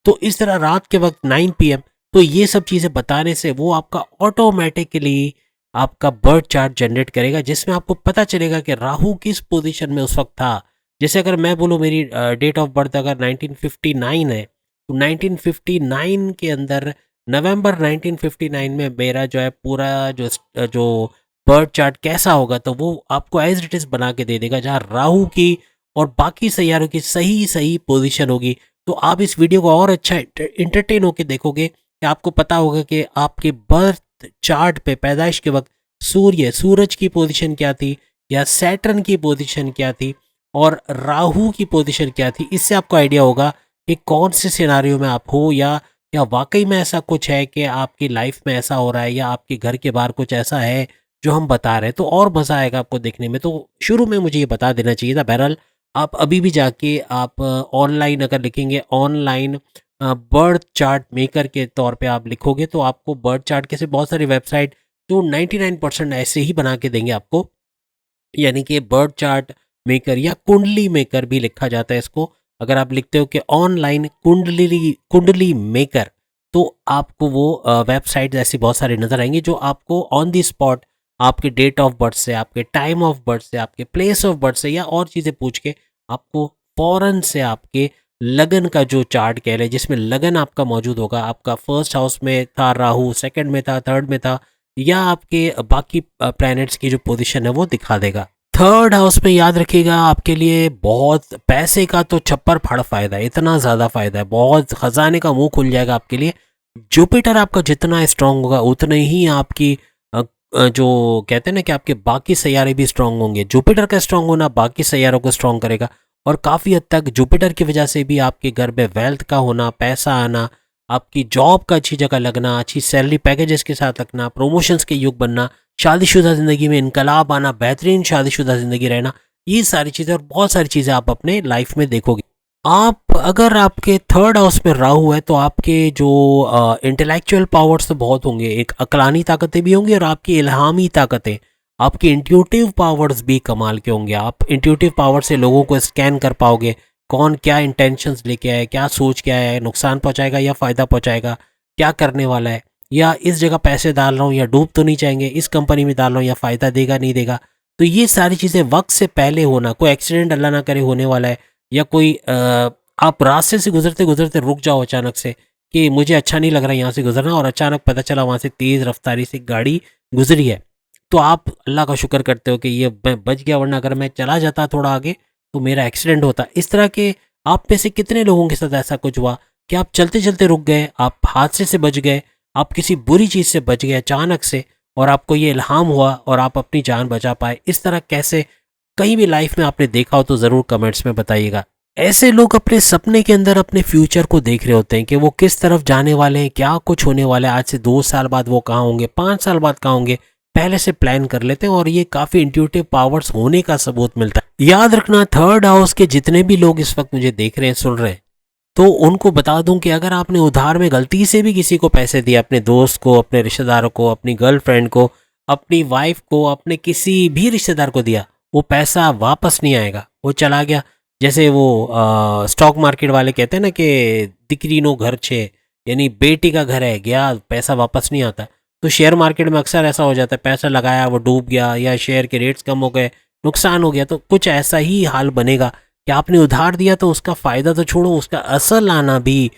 तो इस तरह रात के वक्त 9 PM। तो ये सब चीज़ें बताने से वो आपका ऑटोमेटिकली आपका बर्थ चार्ट जनरेट करेगा, जिसमें आपको पता चलेगा कि राहु किस पोजीशन में उस वक्त था। जैसे अगर मैं बोलूँ मेरी डेट ऑफ बर्थ अगर 1959 है, तो 1959 के अंदर नवंबर 1959 में मेरा जो है पूरा जो बर्थ चार्ट कैसा होगा, तो वो आपको एज इट इज़ बना के दे देगा, जहाँ राहु की और बाकी सैयारों की सही सही पोजीशन होगी। तो आप इस वीडियो को और अच्छा इंटरटेन होकर देखोगे कि आपको पता होगा कि आपके बर्थ चार्ट पे पैदाइश के वक्त सूरज की पोजीशन क्या थी, या सैटर्न की पोजीशन क्या थी, और राहु की पोजीशन क्या थी। इससे आपको आइडिया होगा कि कौन से सिनारियो में आप हो, या वाकई में ऐसा कुछ है कि आपकी लाइफ में ऐसा हो रहा है, या आपके घर के बाहर कुछ ऐसा है जो हम बता रहे हैं। तो और मज़ा आएगा आपको देखने में। तो शुरू में मुझे ये बता देना चाहिए था। बहरहाल आप अभी भी जाके आप ऑनलाइन अगर लिखेंगे ऑनलाइन बर्थ चार्ट मेकर के तौर पे आप लिखोगे, तो आपको बर्थ चार्ट के से बहुत सारी वेबसाइट जो 99% ऐसे ही बना के देंगे आपको। यानी कि बर्थ चार्ट मेकर या कुंडली मेकर भी लिखा जाता है इसको। अगर आप लिखते हो कि ऑनलाइन कुंडली कुंडली मेकर, तो आपको वो वेबसाइट ऐसी बहुत सारी नज़र आएंगी जो आपको ऑन दी स्पॉट आपके डेट ऑफ बर्थ से, आपके टाइम ऑफ बर्थ से, आपके प्लेस ऑफ बर्थ से, या और चीज़ें पूछ के आपको फ़ौरन से आपके लगन का जो चार्ट कह रहे हैं, जिसमें लगन आपका मौजूद होगा, आपका फर्स्ट हाउस में था राहु, सेकंड में था, थर्ड में था, या आपके बाकी प्लैनेट्स की जो पोजीशन है वो दिखा देगा। थर्ड हाउस में याद रखिएगा आपके लिए बहुत पैसे का तो छप्पर फाड़ फायदा है, इतना ज़्यादा फायदा है, बहुत खजाने का मुंह खुल जाएगा आपके लिए। जुपिटर आपका जितना स्ट्रांग होगा उतने ही आपकी जो कहते हैं ना कि आपके बाकी सैयारे भी स्ट्रांग होंगे। जुपिटर का स्ट्रांग होना बाकी सैयारों को स्ट्रांग करेगा, और काफ़ी हद तक जुपिटर की वजह से भी आपके घर में वेल्थ का होना, पैसा आना, आपकी जॉब का अच्छी जगह लगना, अच्छी सैलरी पैकेजेस के साथ लगना, प्रमोशंस के युग बनना, शादीशुदा ज़िंदगी में इनकलाब आना, बेहतरीन शादीशुदा ज़िंदगी रहना, ये सारी चीज़ें और बहुत सारी चीज़ें आप अपने लाइफ में देखोगे। आप अगर आपके थर्ड हाउस में राहु है तो आपके जो इंटेलेक्चुअल पावर्स तो बहुत होंगे, एक अक्लानी ताकतें भी होंगी, और आपकी इल्हामी ताकतें, आपकी इंट्यूटिव पावर्स भी कमाल के होंगे। आप इंट्यूटिव पावर से लोगों को स्कैन कर पाओगे, कौन क्या इंटेंशंस लेके आए, क्या सोच के आया है, नुकसान पहुंचाएगा या फ़ायदा पहुंचाएगा, क्या करने वाला है, या इस जगह पैसे डाल रहा हूँ या डूब तो नहीं जाएंगे, इस कंपनी में डाल रहा हूँ या फ़ायदा देगा नहीं देगा। तो ये सारी चीज़ें वक्त से पहले होना, कोई एक्सीडेंट अल्लाह ना करे होने वाला है, या कोई आप रास्ते से गुजरते गुजरते रुक जाओ अचानक से कि मुझे अच्छा नहीं लग रहा यहाँ से गुजरना, और अचानक पता चला वहाँ से तेज़ रफ्तारी से गाड़ी गुजरी है, तो आप अल्लाह का शुक्र करते हो कि ये मैं बच गया, वरना अगर मैं चला जाता थोड़ा आगे तो मेरा एक्सीडेंट होता। इस तरह के आप में से कितने लोगों के साथ ऐसा कुछ हुआ कि आप चलते चलते रुक गए, आप हादसे से बच गए, आप किसी बुरी चीज़ से बच गए अचानक से, और आपको ये इल्हाम हुआ और आप अपनी जान बचा पाए। इस तरह कैसे कहीं भी लाइफ में आपने देखा हो तो ज़रूर कमेंट्स में बताइएगा। ऐसे लोग अपने सपने के अंदर अपने फ्यूचर को देख रहे होते हैं कि वो किस तरफ जाने वाले हैं, क्या कुछ होने वाला है, आज से 2 साल बाद वो कहाँ होंगे, 5 साल बाद कहाँ होंगे, पहले से प्लान कर लेते हैं, और ये काफ़ी इंट्यूटिव पावर्स होने का सबूत मिलता है। याद रखना, थर्ड हाउस के जितने भी लोग इस वक्त मुझे देख रहे हैं, सुन रहे हैं, तो उनको बता दूं कि अगर आपने उधार में गलती से भी किसी को पैसे दिए, अपने दोस्त को, अपने रिश्तेदारों को, अपनी गर्लफ्रेंड को, अपनी वाइफ को, अपने किसी भी रिश्तेदार को दिया, वो पैसा वापस नहीं आएगा, वो चला गया। जैसे वो स्टॉक मार्केट वाले कहते हैं ना कि दिकरीनो घर छे, यानी बेटी का घर है, गया पैसा वापस नहीं आता। तो शेयर मार्केट में अक्सर ऐसा हो जाता है, पैसा लगाया वो डूब गया, या शेयर के रेट्स कम हो गए, नुकसान हो गया। तो कुछ ऐसा ही हाल बनेगा कि आपने उधार दिया तो उसका फ़ायदा तो छोड़ो, उसका असल आना भी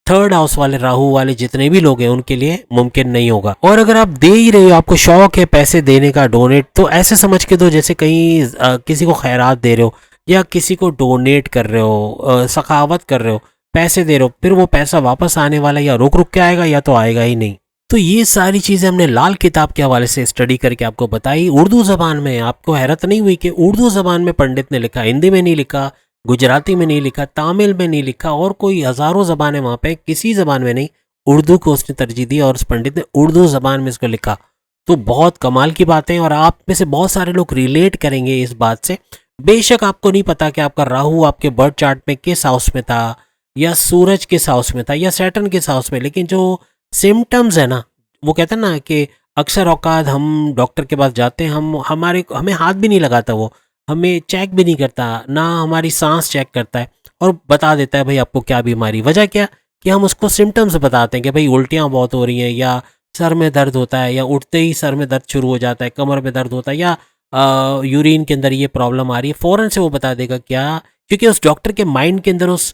थर्ड हाउस वाले, राहु वाले जितने भी लोग हैं उनके लिए मुमकिन नहीं होगा। और अगर आप दे ही रहे हो, आपको शौक है पैसे देने का, डोनेट, तो ऐसे समझ के दो जैसे कहीं किसी को खैरात दे रहे हो, या किसी को डोनेट कर रहे हो, सखावत कर रहे हो। पैसे दे रहे हो, फिर वो पैसा वापस आने वाला या रुक रुक के आएगा या तो आएगा ही नहीं। तो ये सारी चीज़ें हमने लाल किताब के हवाले से स्टडी करके आपको बताई उर्दू ज़बान में। आपको हैरत नहीं हुई कि उर्दू ज़बान में पंडित ने लिखा, हिंदी में नहीं लिखा, गुजराती में नहीं लिखा, तमिल में नहीं लिखा, और कोई हज़ारों ज़बानें वहाँ पे, किसी ज़बान में नहीं, उर्दू को उसने तरजीह दी और उस पंडित ने उर्दू ज़बान में इसको लिखा। तो बहुत कमाल की बातें, और आप में से बहुत सारे लोग रिलेट करेंगे इस बात से। बेशक आपको नहीं पता कि आपका राहु आपके बर्थ चार्ट में किस हाउस में था, या सूरज किस हाउस में था, या सैटर्न किस हाउस में, लेकिन जो सिम्टम्स है ना, वो कहते हैं ना कि अक्सर औकात हम डॉक्टर के पास जाते हैं, हमें हाथ भी नहीं लगाता, वो हमें चेक भी नहीं करता, ना हमारी सांस चेक करता है, और बता देता है भाई आपको क्या बीमारी। वजह क्या कि हम उसको सिम्टम्स बताते हैं कि भाई उल्टियाँ बहुत हो रही हैं, या सर में दर्द होता है, या उठते ही सर में दर्द शुरू हो जाता है, कमर में दर्द होता है, या यूरिन के अंदर ये प्रॉब्लम आ रही है, फ़ौरन से वो बता देगा क्या, क्योंकि उस डॉक्टर के माइंड के अंदर उस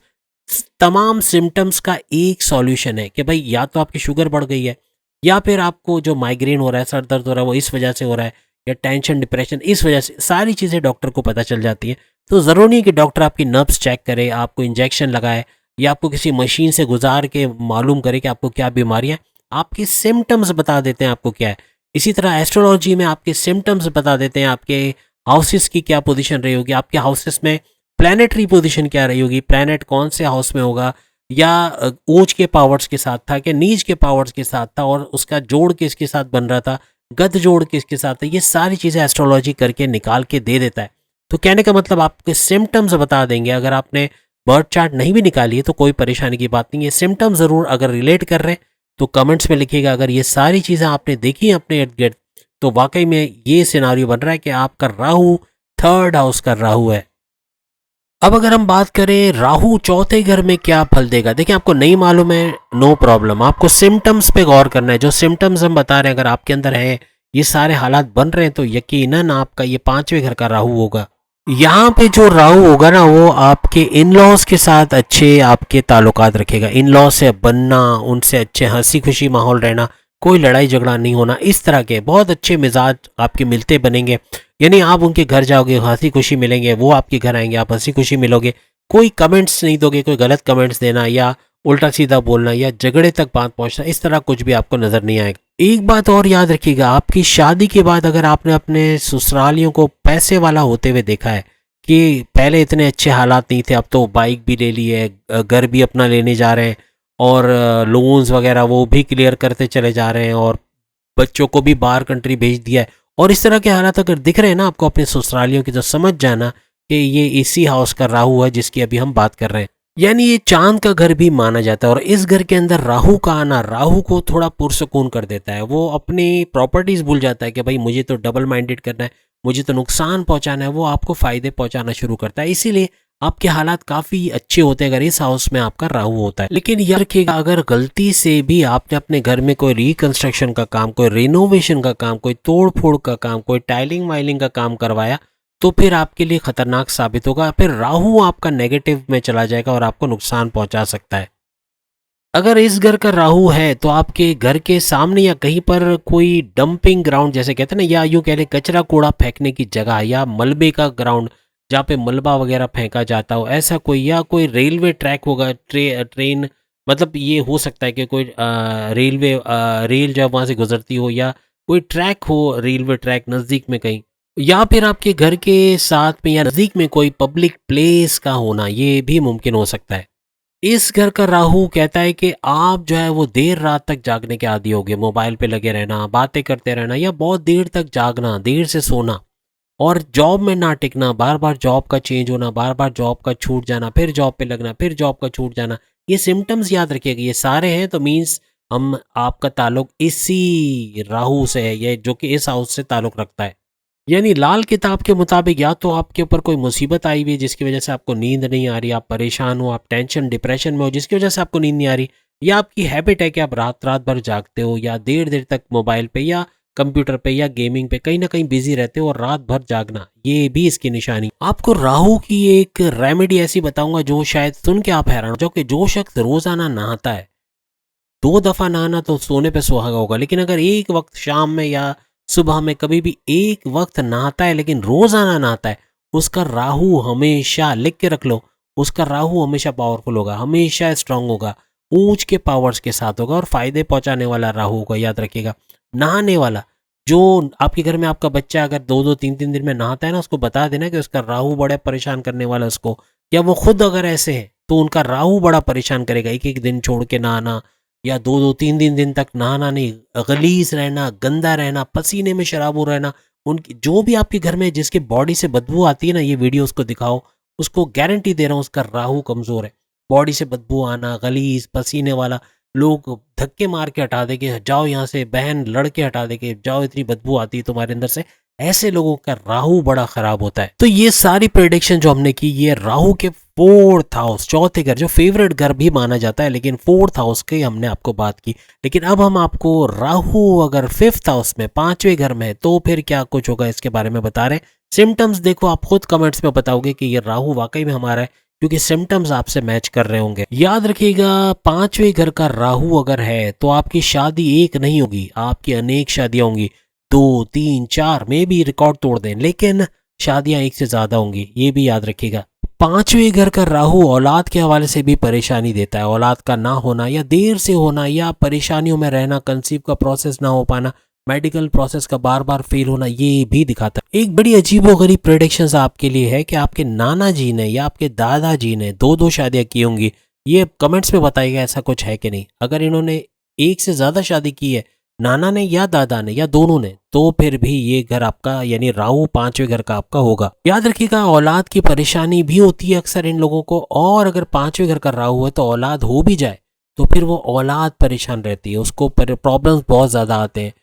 तमाम सिम्टम्स का एक सॉल्यूशन है कि भाई या तो आपकी शुगर बढ़ गई है, या फिर आपको जो माइग्रेन हो रहा है, सर दर्द हो रहा है, वो इस वजह से हो रहा है, या टेंशन डिप्रेशन इस वजह से, सारी चीज़ें डॉक्टर को पता चल जाती हैं। तो ज़रूरी नहीं कि डॉक्टर आपकी नब्स चेक करे, आपको इंजेक्शन लगाए, या आपको किसी मशीन से गुजार के मालूम करे कि आपको क्या बीमारी है। आपके सिम्टम्स बता देते हैं आपको क्या है। इसी तरह एस्ट्रोलॉजी में आपके सिम्टम्स बता देते हैं आपके हाउसेस की क्या पोजीशन रही होगी, आपके हाउसेस में प्लैनेटरी पोजीशन क्या रही होगी, प्लैनेट कौन से हाउस में होगा, या ऊंच के पावर्स के साथ था कि नीच के पावर्स के साथ था, और उसका जोड़ किसके साथ बन रहा था, गद जोड़ किसके साथ है। ये सारी चीज़ें एस्ट्रोलॉजी करके निकाल के दे देता है। तो कहने का मतलब आपके सिम्टम्स बता देंगे। अगर आपने बर्थ चार्ट नहीं भी निकाली है तो कोई परेशानी की बात नहीं है, सिम्टम ज़रूर अगर रिलेट कर रहे हैं तो कमेंट्स में लिखिएगा। अगर ये सारी चीज़ें आपने देखी हैं अपने इर्द गिर्द, तो वाकई में ये सिनारियो बन रहा है कि आपका राहु थर्ड हाउस का राहु है। अब अगर हम बात करें राहु चौथे घर में क्या फल देगा, देखिए आपको नहीं मालूम है, नो प्रॉब्लम, आपको सिम्टम्स पे गौर करना है। जो सिम्टम्स हम बता रहे हैं अगर आपके अंदर है, ये सारे हालात बन रहे हैं, तो यकीनन आपका ये पांचवें घर का राहु होगा। यहाँ पे जो राहु होगा ना, वो आपके इन लॉज के साथ अच्छे आपके ताल्लुकात रखेगा। इन लॉज से बनना, उनसे अच्छे हंसी खुशी माहौल रहना, कोई लड़ाई झगड़ा नहीं होना, इस तरह के बहुत अच्छे मिजाज आपके मिलते बनेंगे। यानी आप उनके घर जाओगे हंसी खुशी मिलेंगे, वो आपके घर आएंगे आप हंसी खुशी मिलोगे। कोई कमेंट्स नहीं दोगे, कोई गलत कमेंट्स देना या उल्टा सीधा बोलना या झगड़े तक बात पहुंचना, इस तरह कुछ भी आपको नजर नहीं आएगा। एक बात और याद रखिएगा, आपकी शादी के बाद अगर आपने अपने ससुरालियों को पैसे वाला होते हुए देखा है कि पहले इतने अच्छे हालात नहीं थे, अब तो बाइक भी ले ली है, घर भी अपना लेने जा रहे हैं, और लोन्स वगैरह वो भी क्लियर करते चले जा रहे हैं, और बच्चों को भी बाहर कंट्री भेज दिया है, और इस तरह के हालात अगर दिख रहे हैं ना आपको अपने ससुरालियों की, तो समझ जाना कि ये इसी हाउस का राहु है जिसकी अभी हम बात कर रहे हैं। यानी ये चांद का घर भी माना जाता है, और इस घर के अंदर राहु का आना राहु को थोड़ा पुरसकून कर देता है। वो अपनी प्रॉपर्टीज भूल जाता है कि भाई मुझे तो डबल माइंडेड करना है, मुझे तो नुकसान पहुंचाना है, वो आपको फायदे पहुंचाना शुरू करता है। इसीलिए आपके हालात काफ़ी अच्छे होते हैं अगर इस हाउस में आपका राहु होता है। लेकिन याद रखिएगा, अगर गलती से भी आपने अपने घर में कोई रिकंस्ट्रक्शन का काम, कोई रिनोवेशन का काम, कोई तोड़ फोड़ का काम, कोई टाइलिंग वाइलिंग का काम करवाया, तो फिर आपके लिए खतरनाक साबित होगा। फिर राहु आपका नेगेटिव में चला जाएगा और आपको नुकसान पहुंचा सकता है। अगर इस घर का राहु है तो आपके घर के सामने या कहीं पर कोई डंपिंग ग्राउंड जैसे कहते हैं ना, या यूँ कह लें कचरा कूड़ा फेंकने की जगह, या मलबे का ग्राउंड जहाँ पे मलबा वगैरह फेंका जाता हो, ऐसा कोई, या कोई रेलवे ट्रैक होगा, ट्रेन, मतलब ये हो सकता है कि कोई रेल जब वहाँ से गुजरती हो, या कोई ट्रैक हो, रेलवे ट्रैक नज़दीक में कहीं, या फिर आपके घर के साथ में या नज़दीक में कोई पब्लिक प्लेस का होना, ये भी मुमकिन हो सकता है। इस घर का राहु कहता है कि आप जो है वो देर रात तक जागने के आदी हो गए, मोबाइल पे लगे रहना, बातें करते रहना, या बहुत देर तक जागना, देर से सोना, और जॉब में ना टिकना, बार बार जॉब का चेंज होना, बार बार जॉब का छूट जाना, फिर जॉब पे लगना, फिर जॉब का छूट जाना, ये सिम्टम्स याद रखिएगा। ये सारे हैं तो मीन्स हम आपका ताल्लुक इसी राहु से है, ये जो कि इस हाउस से ताल्लुक रखता है। यानी लाल किताब के मुताबिक या तो आपके ऊपर कोई मुसीबत आई हुई है जिसकी वजह से आपको नींद नहीं आ रही, आप परेशान हो, आप टेंशन डिप्रेशन में हो जिसकी वजह से आपको नींद नहीं आ रही, या आपकी हैबिट है कि आप रात रात भर जागते हो, या देर देर तक मोबाइल पे या कंप्यूटर पे या गेमिंग पे कहीं ना कहीं बिजी रहते हो, और रात भर जागना, ये भी इसकी निशानी। आपको राहु की एक रेमेडी ऐसी बताऊंगा जो शायद सुन के आप हैरान हो जाओ, कि जो शख्स रोजाना नहाता है, 2 दफा नहाना तो सोने पे सुहागा होगा, लेकिन अगर एक वक्त शाम में या सुबह में कभी भी एक वक्त नहाता है लेकिन रोजाना नहाता है, उसका राहु हमेशा, लिख के रख लो, उसका राहु हमेशा पावरफुल होगा, हमेशा स्ट्रांग होगा, ऊंच के पावर्स के साथ होगा और फायदे पहुंचाने वाला राहु होगा, याद रखिएगा। नहाने वाला, जो आपके घर में आपका बच्चा अगर 2-2 3-3 दिन में नहाता है ना, उसको बता देना कि उसका राहु बड़ा परेशान करने वाला है उसको, या वो खुद अगर ऐसे है तो उनका राहु बड़ा परेशान करेगा। एक एक दिन छोड़ के नहाना या 2-2 3 दिन तक नहाना नहीं, गलीज रहना, गंदा रहना, पसीने में शराबू रहना, उनकी जो भी आपके घर में जिसके बॉडी से बदबू आती है ना, ये वीडियो उसको दिखाओ, उसको गारंटी दे रहा हूँ उसका राहु कमजोर है। बॉडी से बदबू आना, गलीज पसीने वाला, लोग धक्के मार के हटा देंगे, जाओ यहाँ से, बहन लड़के हटा देंगे, जाओ इतनी बदबू आती है तुम्हारे अंदर से, ऐसे लोगों का राहु बड़ा खराब होता है। तो ये सारी प्रेडिक्शन जो हमने की, ये राहु के 4th हाउस, चौथे घर, जो फेवरेट घर भी माना जाता है, लेकिन 4th हाउस की हमने आपको बात की। लेकिन अब हम आपको राहु अगर 5th हाउस में, 5वें घर में है, तो फिर क्या कुछ होगा इसके बारे में बता रहे हैं। सिम्टम्स देखो, आप खुद कमेंट्स में बताओगे कि ये राहु वाकई में हमारा है, क्योंकि सिम्टम्स आपसे मैच कर रहे होंगे। याद रखिएगा, 5वें घर का राहु अगर है तो आपकी शादी एक नहीं होगी, आपकी अनेक शादियां होंगी, 2-3-4 में भी रिकॉर्ड तोड़ दें, लेकिन शादियां एक से ज्यादा होंगी, ये भी याद रखिएगा। 5वें घर का राहु औलाद के हवाले से भी परेशानी देता है, औलाद का ना होना या देर से होना या परेशानियों में रहना, कंसीव का प्रोसेस ना हो पाना, मेडिकल प्रोसेस का बार बार फेल होना, ये भी दिखाता है। एक बड़ी अजीबोगरीब प्रेडिक्शंस आपके लिए है कि आपके नाना जी ने या आपके दादाजी ने 2-2 शादियां की होंगी। ये कमेंट्स में बताइएगा ऐसा कुछ है कि नहीं। अगर इन्होंने एक से ज्यादा शादी की है, नाना ने या दादा ने या दोनों ने, तो फिर भी ये घर आपका, यानी राहु 5वें घर का आपका होगा। याद रखिएगा, औलाद की परेशानी भी होती है अक्सर इन लोगों को, और अगर 5वें घर का राहु है तो औलाद हो भी जाए तो फिर वो औलाद परेशान रहती है, उसको प्रॉब्लम्स बहुत ज्यादा आते हैं,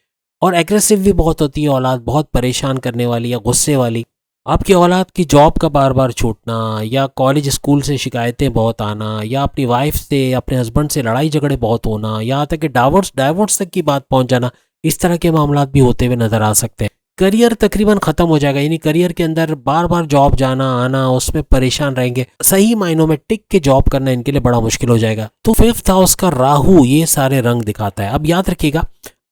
और एग्रेसिव भी बहुत होती है औलाद, बहुत परेशान करने वाली या गुस्से वाली। आपकी औलाद की जॉब का बार बार छूटना, या कॉलेज स्कूल से शिकायतें बहुत आना, या अपनी वाइफ से, अपने हस्बैंड से लड़ाई झगड़े बहुत होना, यहाँ तक कि डाइवोर्स तक की बात पहुंच जाना, इस तरह के मामला भी होते हुए नजर आ सकते हैं। करियर तकरीबन खत्म हो जाएगा, यानी करियर के अंदर बार बार जॉब जाना आना, उसमें परेशान रहेंगे, सही मायनों में टिक के जॉब करना इनके लिए बड़ा मुश्किल हो जाएगा। तो 5th हाउस का राहु ये सारे रंग दिखाता है। अब याद रखिएगा,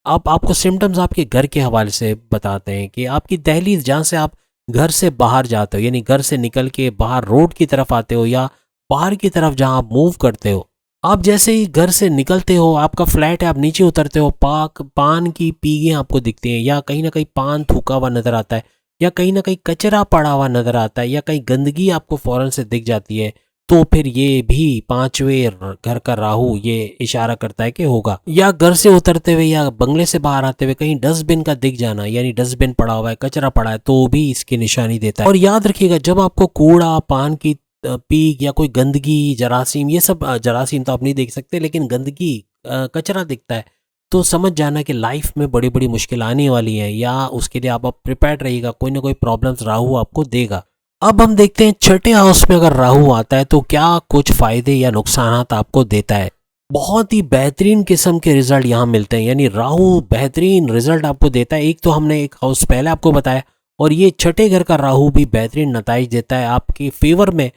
अब आपको सिम्टम्स आपके घर के हवाले से बताते हैं कि आपकी दहलीज, जहाँ से आप घर से बाहर जाते हो, यानी घर से निकल के बाहर रोड की तरफ आते हो या बाहर की तरफ जहाँ आप मूव करते हो, आप जैसे ही घर से निकलते हो, आपका फ्लैट है, आप नीचे उतरते हो, पान की पीगे आपको दिखती हैं, या कहीं ना कहीं पान थूका हुआ नजर आता है, या कहीं ना कहीं कचरा पड़ा हुआ नजर आता है, या कहीं गंदगी आपको फौरन से दिख जाती है, तो फिर ये भी 5वें घर का राहु ये इशारा करता है कि होगा। या घर से उतरते हुए या बंगले से बाहर आते हुए कहीं डस्टबिन का दिख जाना, यानी डस्टबिन पड़ा हुआ है, कचरा पड़ा है, तो भी इसकी निशानी देता है। और याद रखिएगा, जब आपको कूड़ा, पान की पीक या कोई गंदगी, जरासीम, ये सब, जरासीम तो आप नहीं देख सकते, लेकिन गंदगी, कचरा दिखता है, तो समझ जाना कि लाइफ में बड़ी बड़ी मुश्किल आने वाली है, या उसके लिए आप प्रिपेयर्ड रहिएगा, कोई ना कोई प्रॉब्लम्स राहु आपको देगा। अब हम देखते हैं 6ठे हाउस में अगर राहु आता है तो क्या कुछ फायदे या नुकसान आपको देता है। बहुत ही बेहतरीन किस्म के रिजल्ट यहाँ मिलते हैं, यानी राहु बेहतरीन रिजल्ट आपको देता है। एक तो हमने एक हाउस पहले आपको बताया, और ये 6ठे घर का राहु भी बेहतरीन नताइज देता है आपके फेवर में,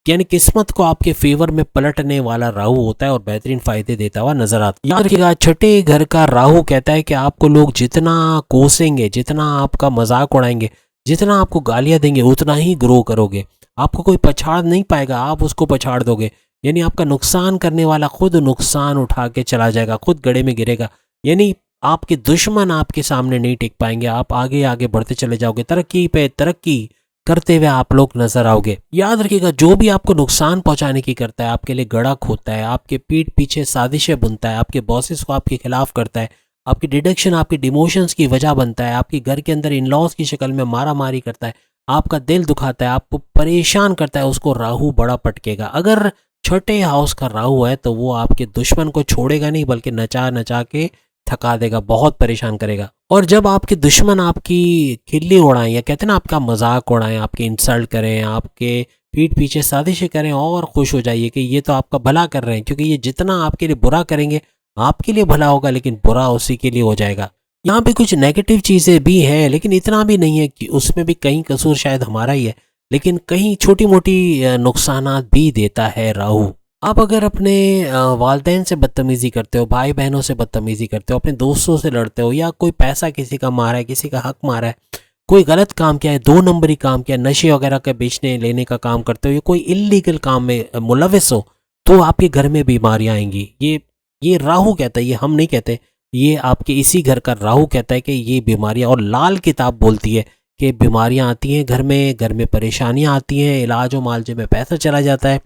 यानी किस्मत को आपके फेवर में पलटने वाला राहु होता है और बेहतरीन फायदे देता हुआ नजर आता है। याद रखिएगा, 6ठे घर का राहु कहता है कि आपको लोग जितना कोसेंगे, जितना आपका मजाक उड़ाएंगे, जितना आपको गालियां देंगे, उतना ही ग्रो करोगे। आपको कोई पछाड़ नहीं पाएगा, आप उसको पछाड़ दोगे, यानी आपका नुकसान करने वाला खुद नुकसान उठा के चला जाएगा, खुद गड्ढे में गिरेगा। यानी आपके दुश्मन आपके सामने नहीं टिक पाएंगे, आप आगे आगे बढ़ते चले जाओगे, तरक्की पे तरक्की करते हुए आप लोग नजर आओगे। याद रखिएगा, जो भी आपको नुकसान पहुंचाने की करता है, आपके लिए गड़ा खोदता है, आपके पीठ पीछे साजिशें बुनता है, आपके बॉसेस को आपके खिलाफ करता है, आपकी डिडक्शन, आपकी डिमोशंस की वजह बनता है, आपके घर के अंदर इन लॉज की शक्ल में मारा मारी करता है, आपका दिल दुखाता है, आपको परेशान करता है, उसको राहु बड़ा पटकेगा। अगर 6ठे हाउस का राहु है तो वो आपके दुश्मन को छोड़ेगा नहीं, बल्कि नचा नचा के थका देगा, बहुत परेशान करेगा। और जब आपके दुश्मन आपकी खिल्ली उड़ाएं, या कहते हैं ना, आपका मजाक उड़ाएं, आपके इंसल्ट करें, आपके पीठ पीछे साजिशें करें, और खुश हो जाइए कि ये तो आपका भला कर रहे हैं, क्योंकि ये जितना आपके लिए बुरा करेंगे आपके लिए भला होगा, लेकिन बुरा उसी के लिए हो जाएगा। यहाँ पे कुछ नेगेटिव चीजें भी हैं, लेकिन इतना भी नहीं है कि उसमें भी कहीं कसूर शायद हमारा ही है, लेकिन कहीं छोटी मोटी नुकसानात भी देता है राहु। आप अगर अपने वालदैन से बदतमीजी करते हो, भाई बहनों से बदतमीजी करते हो, अपने दोस्तों से लड़ते हो, या कोई पैसा किसी का मारा है, किसी का हक मारा है, कोई गलत काम किया है, 2 नंबरी काम किया, नशे वगैरह का बेचने लेने का काम करते हो, या कोई इल्लीगल काम में मुलविस हो, तो आपके घर में बीमारियां आएंगी। ये राहु कहता है, ये हम नहीं कहते, ये आपके इसी घर का राहु कहता है कि ये बीमारियां, और लाल किताब बोलती है कि बीमारियां आती हैं घर में परेशानियां आती हैं, इलाज व मालजे में पैसा चला जाता है,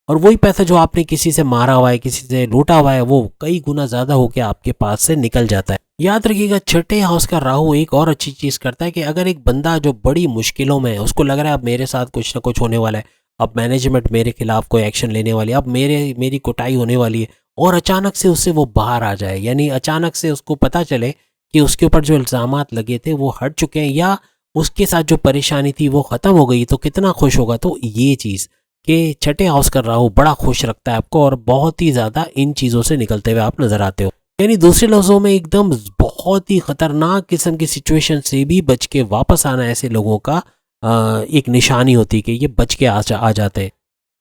और वही पैसा जो आपने किसी से मारा हुआ है, किसी से लूटा हुआ है, वो कई गुना ज़्यादा होकर आपके पास से निकल जाता है। याद रखिएगा, छठे हाउस का राहु एक और अच्छी चीज़ करता है कि अगर एक बंदा जो बड़ी मुश्किलों में है, उसको लग रहा है अब मेरे साथ कुछ ना कुछ होने वाला है, अब मैनेजमेंट मेरे खिलाफ कोई एक्शन लेने वाली है, अब मेरी कुटाई होने वाली है, और अचानक से उससे वो बाहर आ जाए, यानी अचानक से उसको पता चले कि उसके ऊपर जो इल्ज़ामात लगे थे वो हट चुके हैं, या उसके साथ जो परेशानी थी वो ख़त्म हो गई, तो कितना खुश होगा। तो ये चीज़ कि छठे हाउस का राहु बड़ा खुश रखता है आपको, और बहुत ही ज़्यादा इन चीज़ों से निकलते हुए आप नज़र आते हो। यानी दूसरे लफ्ज़ों में एकदम बहुत ही ख़तरनाक किस्म की सिचुएशन से भी बच के वापस आना ऐसे लोगों का एक निशानी होती है कि ये बच के आ जाते हैं।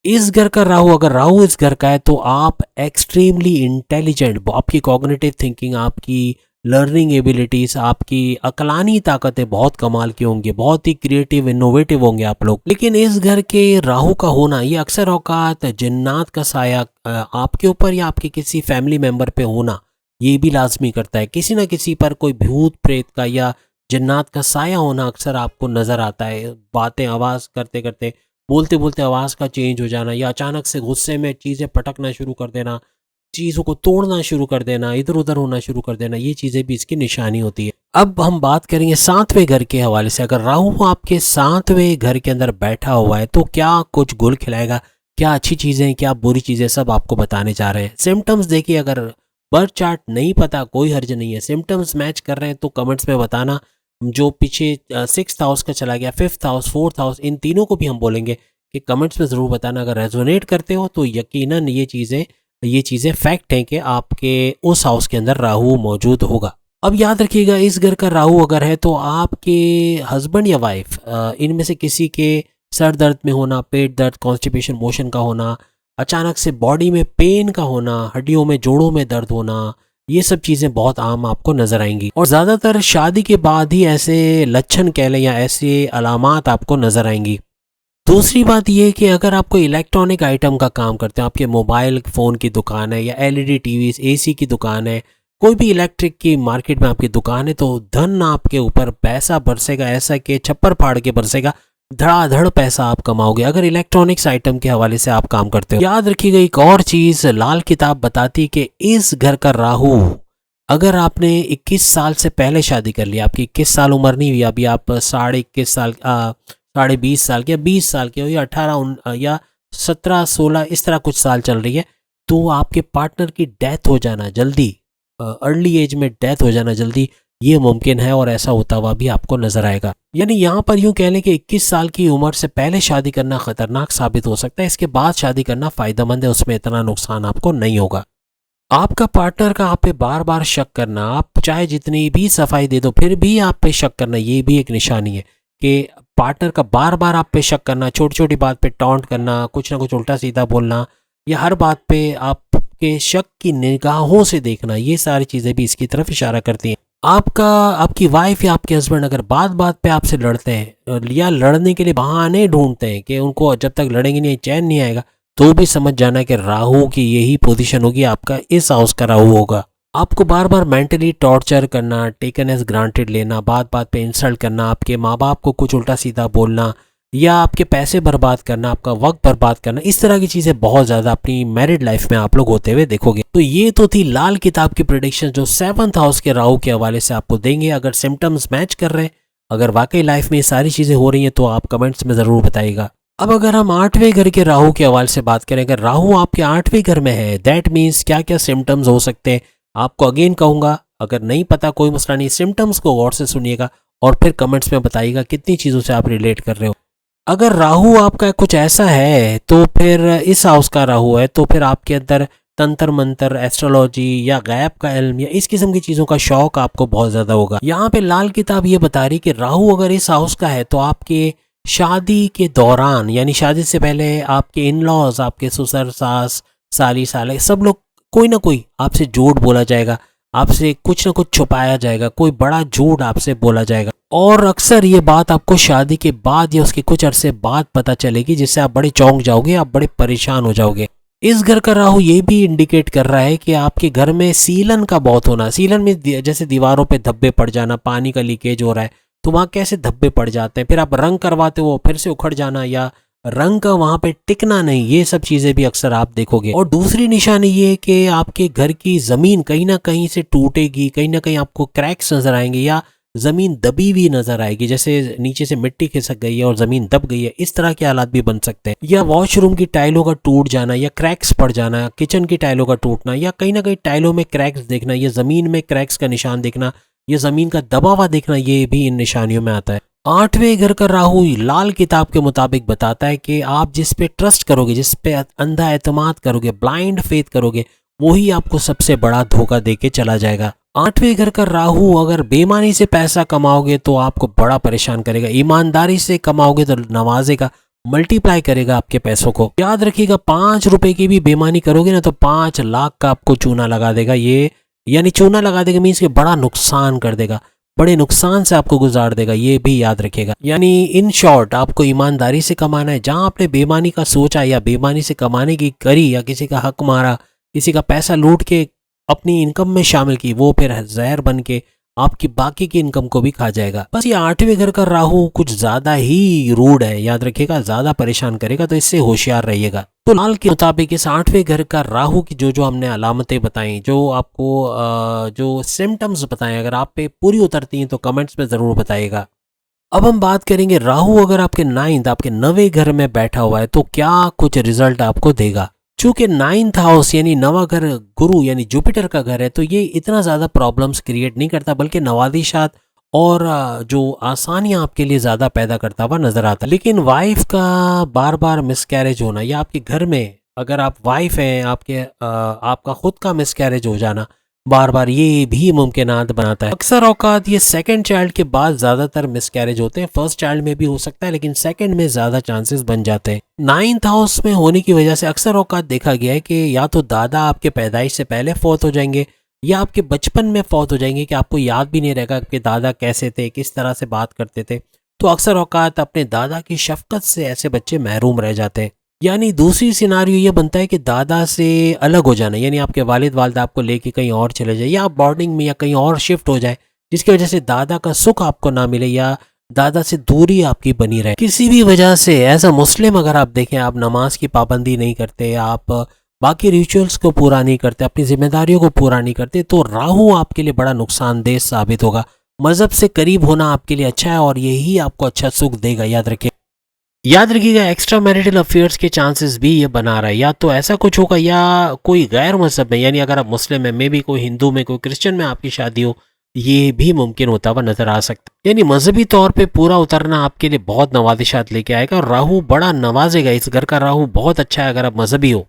इस घर का राहु, अगर राहु इस घर का है तो आप एक्सट्रीमली इंटेलिजेंट, आपकी कॉग्निटिव थिंकिंग, आपकी लर्निंग एबिलिटीज़, आपकी अकलानी ताकतें बहुत कमाल की होंगी, बहुत ही क्रिएटिव इनोवेटिव होंगे आप लोग। लेकिन इस घर के राहु का होना ये अक्सर औकात जिन्नात का साया आपके ऊपर या आपके किसी फैमिली मेम्बर पे होना ये भी लाजमी करता है। किसी ना किसी पर कोई भूत प्रेत का या जिन्नात का साया होना अक्सर आपको नज़र आता है। बातें आवाज़ करते करते, बोलते बोलते आवाज़ का चेंज हो जाना, या अचानक से गुस्से में चीज़ें पटकना शुरू कर देना, चीज़ों को तोड़ना शुरू कर देना, इधर उधर होना शुरू कर देना, ये चीज़ें भी इसकी निशानी होती है। अब हम बात करेंगे 7वें घर के हवाले से। अगर राहु आपके 7वें घर के अंदर बैठा हुआ है तो क्या कुछ गुल खिलाएगा, क्या अच्छी चीज़ें, क्या बुरी चीज़ें, सब आपको बताने जा रहे हैं। सिम्टम्स देखिए, अगर बर्थ चार्ट नहीं पता कोई हर्ज नहीं है, सिम्टम्स मैच कर रहे हैं तो कमेंट्स में बताना। जो पीछे 6th हाउस का चला गया, 5th हाउस, 4th हाउस, इन तीनों को भी हम बोलेंगे कि कमेंट्स में ज़रूर बताना। अगर रेजोनेट करते हो तो यकीनन ये चीज़ें फैक्ट हैं कि आपके उस हाउस के अंदर राहु मौजूद होगा। अब याद रखिएगा, इस घर का राहु अगर है तो आपके हस्बैंड या वाइफ इनमें से किसी के सर दर्द में होना, पेट दर्द, कॉन्स्टिपेशन, मोशन का होना, अचानक से बॉडी में पेन का होना, हड्डियों में, जोड़ों में दर्द होना, ये सब चीज़ें बहुत आम आपको नज़र आएंगी। और ज़्यादातर शादी के बाद ही ऐसे लक्षण कह लें या ऐसे अलामात आपको नज़र आएंगी। दूसरी बात यह कि अगर आप कोई इलेक्ट्रॉनिक आइटम का काम करते हैं, आपके मोबाइल फ़ोन की दुकान है या एलईडी टीवी, एसी की दुकान है, कोई भी इलेक्ट्रिक की मार्केट में आपकी दुकान है, तो धन आपके ऊपर पैसा बरसेगा, ऐसा कि छप्पर फाड़ के बरसेगा, धड़ाधड़ पैसा आप कमाओगे अगर इलेक्ट्रॉनिक्स आइटम के हवाले से आप काम करते हो। याद रखिएगा, एक और चीज़ लाल किताब बताती कि इस घर का राहु, अगर आपने 21 साल से पहले शादी कर लिया, आपकी 21 साल उम्र नहीं हुई, अभी आप 21.5 साल, 20.5 साल के या 20 साल के हो, या 18 या 17, 16 इस तरह कुछ साल चल रही है, तो आपके पार्टनर की डेथ हो जाना जल्दी, अर्ली एज में डेथ हो जाना जल्दी, ये मुमकिन है, और ऐसा होता हुआ भी आपको नजर आएगा। यानी यहाँ पर यूँ कह लें कि 21 साल की उम्र से पहले शादी करना खतरनाक साबित हो सकता है, इसके बाद शादी करना फ़ायदेमंद है, उसमें इतना नुकसान आपको नहीं होगा। आपका पार्टनर का आप पे बार बार शक करना, आप चाहे जितनी भी सफाई दे दो फिर भी आप पे शक करना, ये भी एक निशानी है कि पार्टनर का बार बार आप पे शक करना, छोटी छोटी बात पे टॉन्ट करना, कुछ ना कुछ उल्टा सीधा बोलना, या हर बात पे आपके शक की निगाहों से देखना, ये सारी चीज़ें भी इसकी तरफ इशारा करती हैं। आपकी वाइफ या आपके हस्बैंड अगर बात बात पे आपसे लड़ते हैं या लड़ने के लिए बहाने ढूंढते हैं कि उनको जब तक लड़ेंगे नहीं चैन नहीं आएगा, तो भी समझ जाना कि राहु की यही पोजीशन होगी, आपका इस हाउस का राहु होगा। आपको बार बार मेंटली टॉर्चर करना, टेकन एज ग्रांटेड लेना, बात बात पे इंसल्ट करना, आपके माँ बाप को कुछ उल्टा सीधा बोलना, या आपके पैसे बर्बाद करना, आपका वक्त बर्बाद करना, इस तरह की चीज़ें बहुत ज़्यादा अपनी मैरिड लाइफ में आप लोग होते हुए देखोगे। तो ये तो थी लाल किताब की प्रेडिक्शन जो 7th हाउस के राहु के हवाले से आपको देंगे। अगर सिम्टम्स मैच कर रहे हैं, अगर वाकई लाइफ में ये सारी चीज़ें हो रही हैं, तो आप कमेंट्स में ज़रूर बताइएगा। अब अगर हम 8वें घर के राहु के हवाले से बात करें, अगर राहु आपके 8वें घर में है, दैट मीन्स क्या क्या सिम्टम्स हो सकते हैं, आपको अगेन कहूँगा, अगर नहीं पता कोई मसला नहीं, सिम्टम्स को गौर से सुनिएगा और फिर कमेंट्स में बताइएगा कितनी चीज़ों से आप रिलेट कर रहे हो। अगर राहु आपका कुछ ऐसा है, तो फिर इस हाउस का राहु है, तो फिर आपके अंदर तंत्र मंत्र, एस्ट्रोलॉजी या गैब का इल्म या इस किस्म की चीज़ों का शौक आपको बहुत ज़्यादा होगा। यहाँ पे लाल किताब ये बता रही कि राहु अगर इस हाउस का है तो आपके शादी के दौरान, यानी शादी से पहले आपके इन लॉज, आपके ससुर, सास, साली, साले, सब लोग कोई ना कोई आपसे झूठ बोला जाएगा, आपसे कुछ ना कुछ छुपाया जाएगा, कोई बड़ा झूठ आपसे बोला जाएगा। और अक्सर ये बात आपको शादी के बाद या उसके कुछ अरसे बाद पता चलेगी, जिससे आप बड़े चौंक जाओगे, आप बड़े परेशान हो जाओगे। इस घर का राहु ये भी इंडिकेट कर रहा है कि आपके घर में सीलन का बहुत होना, सीलन में जैसे दीवारों पे धब्बे पड़ जाना, पानी का लीकेज हो रहा है तो वहाँ कैसे धब्बे पड़ जाते हैं, फिर आप रंग करवाते हो फिर से उखड़ जाना या रंग का वहाँ पे टिकना नहीं, ये सब चीज़ें भी अक्सर आप देखोगे। और दूसरी निशानी ये है कि आपके घर की ज़मीन कहीं ना कहीं से टूटेगी, कहीं ना कहीं आपको क्रैक्स नज़र आएंगे या ज़मीन दबी हुई नज़र आएगी, जैसे नीचे से मिट्टी खिसक गई है और ज़मीन दब गई है, इस तरह के हालात भी बन सकते हैं। या वॉशरूम की टाइलों का टूट जाना या क्रैक्स पड़ जाना, किचन की टाइलों का टूटना या कहीं ना कहीं टाइलों में क्रैक्स देखना, या ज़मीन में क्रैक्स का निशान देखना, या ज़मीन का दबा हुआ देखना, ये भी इन निशानियों में आता है। 8वें घर का राहु लाल किताब के मुताबिक बताता है कि आप जिस पे ट्रस्ट करोगे, जिस पे अंधा एतमाद करोगे, ब्लाइंड फेथ करोगे, वही आपको सबसे बड़ा धोखा दे के चला जाएगा। 8वें घर का राहु अगर बेईमानी से पैसा कमाओगे तो आपको बड़ा परेशान करेगा, ईमानदारी से कमाओगे तो नवाजेगा, मल्टीप्लाई करेगा आपके पैसों को। याद रखिएगा 5 रुपए की भी बेईमानी करोगे ना तो 5 लाख का आपको चूना लगा देगा, ये यानी चूना लगा देगा मीन्स के बड़ा नुकसान कर देगा, बड़े नुकसान से आपको गुजार देगा, ये भी याद रखेगा। यानी इन शॉर्ट आपको ईमानदारी से कमाना है। जहां आपने बेईमानी का सोचा या बेईमानी से कमाने की करी या किसी का हक मारा, किसी का पैसा लूट के अपनी इनकम में शामिल की, वो फिर जहर बन के आपकी बाकी की इनकम को भी खा जाएगा। बस ये 8वें घर का राहु कुछ ज्यादा ही रूड है, याद रखिएगा, ज्यादा परेशान करेगा, तो इससे होशियार रहिएगा। तो लाल के मुताबिक इस 8वें घर का राहु की जो हमने अलामतें बताई, जो आपको जो सिम्टम्स बताएं, अगर आप पे पूरी उतरती हैं तो कमेंट्स में जरूर बताइएगा। अब हम बात करेंगे राहु अगर आपके 9th, आपके 9वें घर में बैठा हुआ है तो क्या कुछ रिजल्ट आपको देगा। चूंकि 9th हाउस यानी नवा घर गुरु यानी जुपिटर का घर है, तो ये इतना ज़्यादा प्रॉब्लम्स क्रिएट नहीं करता, बल्कि नवादिशात और जो आसानियां आपके लिए ज़्यादा पैदा करता हुआ नजर आता है। लेकिन वाइफ का बार बार मिसकैरेज होना या आपके घर में अगर आप वाइफ हैं, आपका खुद का मिसकैरेज हो जाना बार बार, ये भी मुमकिनात बनाता है। अक्सर औकात ये सेकंड चाइल्ड के बाद ज़्यादातर मिसकैरेज होते हैं, फर्स्ट चाइल्ड में भी हो सकता है लेकिन सेकंड में ज़्यादा चांसेस बन जाते हैं। 9th हाउस में होने की वजह से अक्सर औकात देखा गया है कि या तो दादा आपके पैदाइश से पहले फौत हो जाएंगे या आपके बचपन में फौत हो जाएंगे कि आपको याद भी नहीं रहेगा कि दादा कैसे थे, किस तरह से बात करते थे। तो अक्सर औकात अपने दादा की शफकत से ऐसे बच्चे महरूम रह जाते हैं। यानी दूसरी सिनारियो ये बनता है कि दादा से अलग हो जाना, यानी आपके वालिद वालिदा आपको लेके कहीं और चले जाए या आप बोर्डिंग में या कहीं और शिफ्ट हो जाए, जिसकी वजह से दादा का सुख आपको ना मिले या दादा से दूरी आपकी बनी रहे किसी भी वजह से। एज अ मुस्लिम अगर आप देखें, आप नमाज की पाबंदी नहीं करते, आप बाकी रिचुअल्स को पूरा नहीं करते, अपनी जिम्मेदारियों को पूरा नहीं करते, तो राहु आपके लिए बड़ा नुकसानदेह साबित होगा। मजहब से करीब होना आपके लिए अच्छा है और यही आपको अच्छा सुख देगा। याद रखिएगा एक्स्ट्रा मैरिटल अफेयर्स के चांसेस भी ये बना रहा है, या तो ऐसा कुछ होगा या कोई गैर मजहब में, यानी अगर आप मुस्लिम है, मे भी कोई हिंदू में, कोई क्रिश्चियन में आपकी शादी हो, ये भी मुमकिन होता हुआ नजर आ सकता है। यानी मजहबी तौर पे पूरा उतरना आपके लिए बहुत नवाजिशात लेके आएगा और राहु बड़ा नवाजेगा। इस घर का राहु बहुत अच्छा है अगर आप मजहबी हो।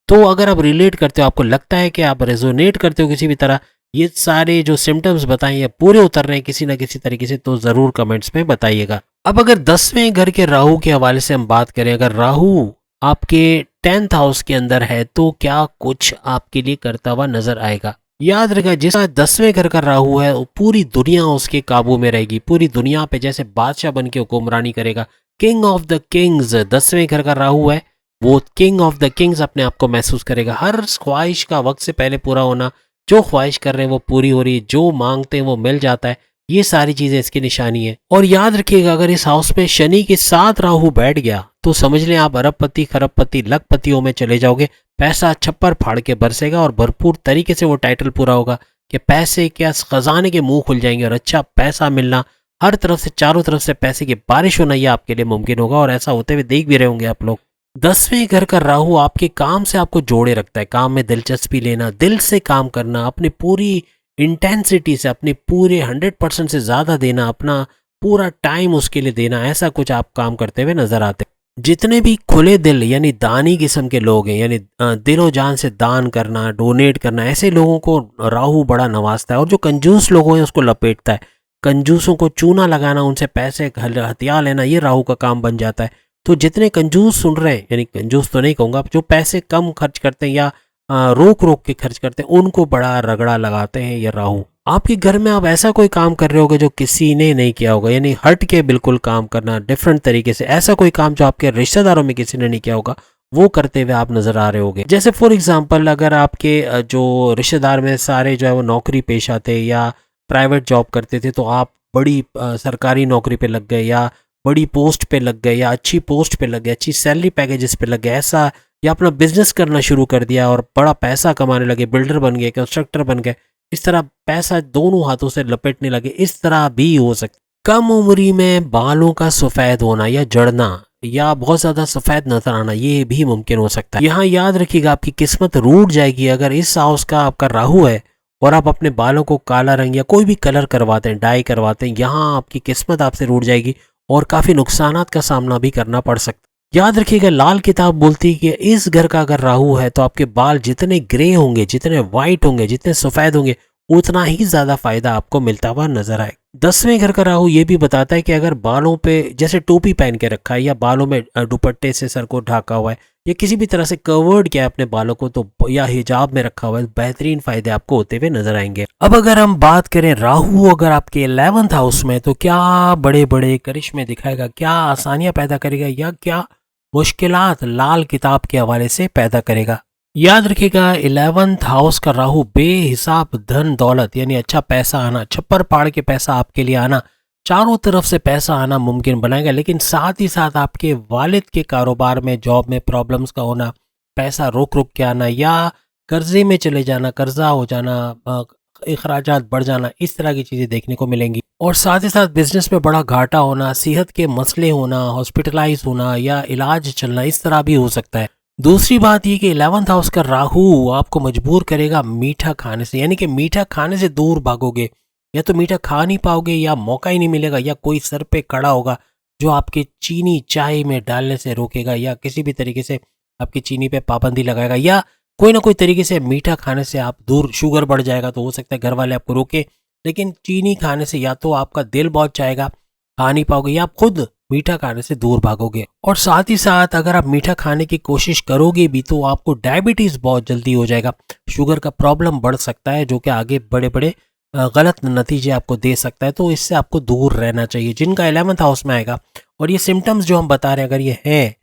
तो अगर आप रिलेट करते हो, आपको लगता है कि आप रेजोनेट करते हो किसी भी तरह, ये सारे जो सिम्टम्स बताए ये पूरे उतर रहे हैं किसी ना किसी तरीके से, तो ज़रूर कमेंट्स में बताइएगा। अब अगर 10वें घर के राहु के हवाले से हम बात करें, अगर राहु आपके 10th हाउस के अंदर है तो क्या कुछ आपके लिए करता हुआ नजर आएगा। याद रखा जिसका 10वें घर का राहु है पूरी दुनिया उसके काबू में रहेगी, पूरी दुनिया पे जैसे बादशाह बन के हुक्मरानी करेगा। किंग ऑफ द किंग्स 10वें घर का राहु है, वो किंग ऑफ द किंग्स अपने आप को महसूस करेगा। हर ख्वाहिश का वक्त से पहले पूरा होना, जो ख्वाहिश कर रहे हैं वो पूरी हो रही है, जो मांगते हैं वो मिल जाता है, ये सारी चीजें इसकी निशानी है। और याद रखिएगा अगर इस हाउस में शनि के साथ राहु बैठ गया तो समझ लें आप अरबपति, खरबपति, लखपतियों में चले जाओगे। पैसा छप्पर फाड़ के बरसेगा और भरपूर तरीके से वो टाइटल पूरा होगा कि पैसे क्या खजाने के मुंह खुल जाएंगे और अच्छा पैसा मिलना, हर तरफ से चारों तरफ से पैसे की बारिश होना, ये आपके लिए मुमकिन होगा और ऐसा होते हुए देख भी रहे होंगे आप लोग। 10वें घर का राहु आपके काम से आपको जोड़े रखता है, काम में दिलचस्पी लेना, दिल से काम करना, अपनी पूरी इंटेंसिटी से, अपने पूरे 100% से ज़्यादा देना, अपना पूरा टाइम उसके लिए देना, ऐसा कुछ आप काम करते हुए नजर आते हैं। जितने भी खुले दिल यानी दानी किस्म के लोग हैं, यानी दिलो जान से दान करना, डोनेट करना, ऐसे लोगों को राहु बड़ा नवाजता है। और जो कंजूस लोग हैं उसको लपेटता है। कंजूसों को चूना लगाना, उनसे पैसे हथिया लेना, ये राहु का काम बन जाता है। तो जितने कंजूस सुन रहे हैं, यानी कंजूस तो नहीं कहूँगा, जो पैसे कम खर्च करते हैं या रोक रोक के खर्च करते हैं, उनको बड़ा रगड़ा लगाते हैं ये राहु। आपके घर में आप ऐसा कोई काम कर रहे होगे जो किसी ने नहीं किया होगा, यानी हट के बिल्कुल काम करना डिफरेंट तरीके से, ऐसा कोई काम जो आपके रिश्तेदारों में किसी ने नहीं किया होगा वो करते हुए आप नजर आ रहे होगे। जैसे फॉर एग्जांपल अगर आपके जो रिश्तेदार में सारे जो है वो नौकरी पेशा थे या प्राइवेट जॉब करते थे, तो आप बड़ी सरकारी नौकरी पे लग गए या बड़ी पोस्ट पे लग गए या अच्छी पोस्ट पे लग गए, अच्छी सैलरी पैकेजेस पे लग गए, ऐसा, या अपना बिजनेस करना शुरू कर दिया और बड़ा पैसा कमाने लगे, बिल्डर बन गए, कंस्ट्रक्टर बन गए, इस तरह पैसा दोनों हाथों से लपेटने लगे, इस तरह भी हो सकता। कम उम्री में बालों का सफ़ेद होना या जड़ना या बहुत ज़्यादा सफ़ेद नजर आना, ये भी मुमकिन हो सकता है। यहाँ याद रखिएगा आपकी किस्मत रूठ जाएगी अगर इस हाउस का आपका राहु है और आप अपने बालों को काला रंग या कोई भी कलर करवाते हैं, डाई करवाते हैं, यहाँ आपकी किस्मत आपसे रूठ जाएगी और काफ़ी नुकसानात का सामना भी करना पड़ सकता है। याद रखिएगा लाल किताब बोलती है कि इस घर का अगर राहु है तो आपके बाल जितने ग्रे होंगे, जितने वाइट होंगे, जितने सफ़ेद होंगे, उतना ही ज़्यादा फायदा आपको मिलता हुआ नजर आए। 10वें घर का राहु ये भी बताता है कि अगर बालों पे जैसे टोपी पहन के रखा है या बालों में दुपट्टे से सर को ढका हुआ है या किसी भी तरह से कवर्ड किया है अपने बालों को, तो या हिजाब में रखा हुआ है, बेहतरीन फायदे आपको होते हुए नजर आएंगे। अब अगर हम बात करें राहु अगर आपके 11th हाउस में, तो क्या बड़े बड़े करिश्मे दिखाएगा, क्या आसानियां पैदा करेगा या क्या मुश्किलात लाल किताब के हवाले से पैदा करेगा। याद रखिएगा 11th हाउस का राहु बेहिसाब धन दौलत यानी अच्छा पैसा आना, छप्पर पाड़ के पैसा आपके लिए आना, चारों तरफ से पैसा आना मुमकिन बनाएगा, लेकिन साथ ही साथ आपके वालिद के कारोबार में, जॉब में प्रॉब्लम्स का होना, पैसा रुक रुक के आना या कर्जे में चले जाना, कर्जा हो जाना, अखराजात बढ़ जाना, इस तरह की चीज़ें देखने को मिलेंगी। और साथ ही साथ बिजनेस में बड़ा घाटा होना, सेहत के मसले होना, हॉस्पिटलाइज होना या इलाज चलना, इस तरह भी हो सकता है। दूसरी बात ये कि 11th हाउस का राहु आपको मजबूर करेगा मीठा खाने से, यानी कि मीठा खाने से दूर भागोगे, या तो मीठा खा नहीं पाओगे या मौका ही नहीं मिलेगा या कोई सर पे खड़ा होगा जो आपके चीनी चाय में डालने से रोकेगा या किसी भी तरीके से आपकी चीनी पे पाबंदी लगाएगा या कोई ना कोई तरीके से मीठा खाने से आप दूर, शुगर बढ़ जाएगा तो हो सकता है घर वाले आपको रोके, लेकिन चीनी खाने से या तो आपका दिल बहुत चाहेगा, खा नहीं पाओगे, या आप खुद मीठा खाने से दूर भागोगे। और साथ ही साथ अगर आप मीठा खाने की कोशिश करोगे भी तो आपको डायबिटीज बहुत जल्दी हो जाएगा, शुगर का प्रॉब्लम बढ़ सकता है जो कि आगे बड़े बड़े गलत नतीजे आपको दे सकता है, तो इससे आपको दूर रहना चाहिए। जिनका 11th हाउस में आएगा और ये सिम्टम्स जो हम बता रहे हैं अगर ये हैं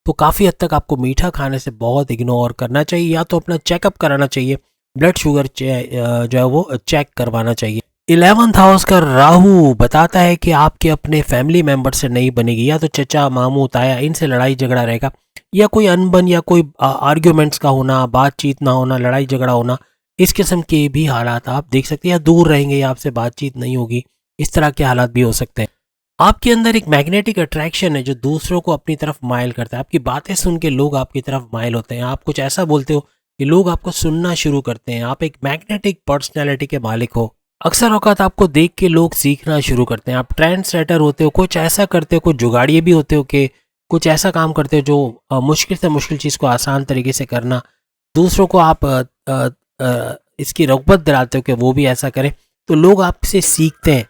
तो काफ़ी हद तक आपको मीठा खाने से बहुत इग्नोर करना चाहिए, या तो अपना चेकअप कराना चाहिए, ब्लड शुगर जो है वो चेक करवाना चाहिए। 11th हाउस का राहु बताता है कि आपके अपने फैमिली मेंबर से नहीं बनेगी, या तो चचा मामू ताया इनसे लड़ाई झगड़ा रहेगा, या कोई अनबन या कोई आर्ग्यूमेंट्स का होना, बातचीत ना होना, लड़ाई झगड़ा होना, इस किस्म के भी हालात आप देख सकते हैं, या दूर रहेंगे या आपसे बातचीत नहीं होगी, इस तरह के हालात भी हो सकते हैं। आपके अंदर एक मैग्नेटिक अट्रैक्शन है जो दूसरों को अपनी तरफ माइल करता है, आपकी बातें सुन के लोग आपकी तरफ माइल होते हैं, आप कुछ ऐसा बोलते हो कि लोग आपको सुनना शुरू करते हैं, आप एक मैग्नेटिक पर्सनैलिटी के मालिक हो। अक्सर औकात आपको देख के लोग सीखना शुरू करते हैं, आप ट्रेंड सेटर होते हो, कुछ ऐसा करते हो, कुछ जुगाड़िए भी होते हो कि कुछ ऐसा काम करते हो जो मुश्किल से मुश्किल चीज़ को आसान तरीके से करना, दूसरों को आप इसकी रग़बत दिलाते हो कि वो भी ऐसा करें, तो लोग आपसे सीखते हैं,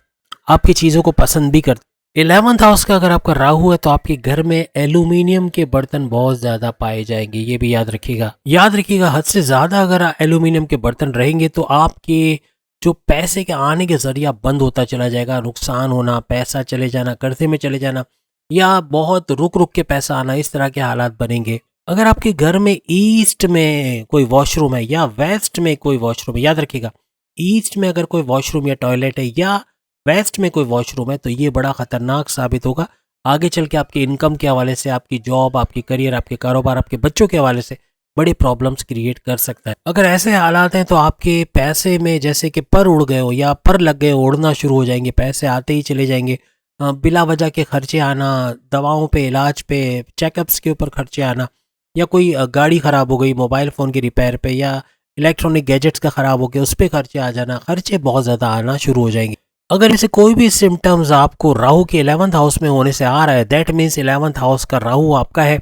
आपकी चीज़ों को पसंद भी करते हैं। 11th हाउस का अगर आपका राहु है तो आपके घर में एल्यूमिनियम के बर्तन बहुत ज़्यादा पाए जाएंगे, ये भी याद रखिएगा। याद रखिएगा हद से ज़्यादा अगर एल्यूमिनियम के बर्तन रहेंगे तो आपके जो पैसे के आने के जरिया बंद होता चला जाएगा, नुकसान होना, पैसा चले जाना, कर्जे में चले जाना, या बहुत रुक रुक के पैसा आना, इस तरह के हालात बनेंगे। अगर आपके घर में ईस्ट में कोई वॉशरूम है या वेस्ट में कोई वॉशरूम है, याद रखिएगा ईस्ट में अगर कोई वॉशरूम या टॉयलेट है या वेस्ट में कोई वॉशरूम है तो ये बड़ा खतरनाक साबित होगा आगे चल के, आपके इनकम के हवाले से, आपकी जॉब, आपकी करियर, आपके कारोबार, आपके बच्चों के हवाले से बड़े प्रॉब्लम्स क्रिएट कर सकता है। अगर ऐसे हालात हैं तो आपके पैसे में जैसे कि पर उड़ गए हो या पर लग गए, उड़ना शुरू हो जाएंगे, पैसे आते ही चले जाएंगे, बिला वजह के खर्चे आना, दवाओं पे, इलाज पे, चेकअप्स के ऊपर खर्चे आना, या कोई गाड़ी ख़राब हो गई, मोबाइल फ़ोन की रिपेयर पे, या इलेक्ट्रॉनिक गैजेट्स का ख़राब हो गया उस पर खर्चे आ जाना, खर्चे बहुत ज़्यादा आना शुरू हो जाएंगे। अगर ऐसे कोई भी सिम्टम्स आपको राहु के 11th हाउस में होने से आ रहा है, दैट मीन्स 11th हाउस का राहु आपका है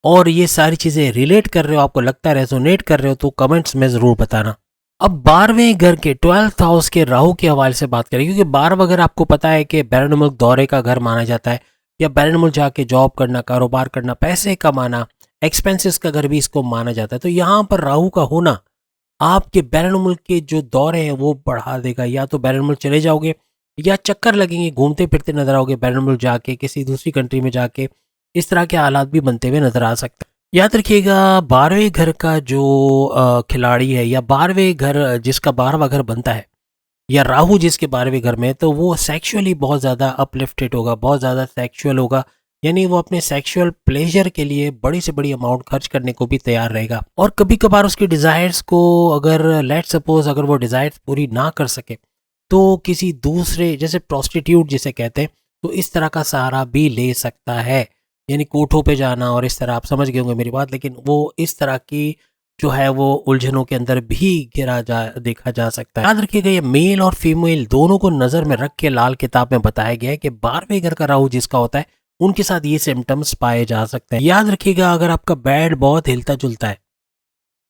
और ये सारी चीज़ें रिलेट कर रहे हो, आपको लगता है रेजोनेट कर रहे हो, तो कमेंट्स में ज़रूर बताना। अब 12वें घर के 12th हाउस के राहु के हवाले से बात करें, क्योंकि 12वां घर आपको पता है कि बैरून मुल्क दौरे का घर माना जाता है, या बैरून मुल्क जाके जॉब करना, कारोबार करना, पैसे कमाना, एक्सपेंसेस का घर भी इसको माना जाता है। तो यहाँ पर राहु का होना आपके बैरुल मुल्क के जो दौरे हैं वो बढ़ा देगा। या तो बैरुल मुल्क चले जाओगे या चक्कर लगेंगे, घूमते फिरते नजर आओगे बैरुल मुल्क जाके, किसी दूसरी कंट्री में जाके। इस तरह के हालात भी बनते हुए नजर आ सकते हैं। याद रखिएगा 12वें घर का जो खिलाड़ी है या 12वें घर जिसका 12वां घर बनता है या राहु जिसके 12वें घर में है, तो वो सेक्सुअली बहुत ज़्यादा अपलिफ्टेड होगा, बहुत ज़्यादा सेक्सुअल होगा। यानी वो अपने सेक्सुअल प्लेजर के लिए बड़ी से बड़ी अमाउंट खर्च करने को भी तैयार रहेगा। और कभी कभार उसकी डिज़ायर्स को अगर लेट सपोज अगर वो डिज़ायर्स पूरी ना कर सके तो किसी दूसरे जैसे प्रोस्टिट्यूट जिसे कहते हैं, तो इस तरह का सहारा भी ले सकता है। यानी कोठों पे जाना और इस तरह, आप समझ गए होंगे मेरी बात। लेकिन वो इस तरह की जो है वो उलझनों के अंदर भी देखा जा सकता है। याद रखिएगा ये मेल और फीमेल दोनों को नजर में रख के लाल किताब में बताया गया है कि 12वें घर का राहु जिसका होता है उनके साथ ये सिम्टम्स पाए जा सकते हैं। याद रखिएगा अगर आपका बेड बहुत हिलता जुलता है,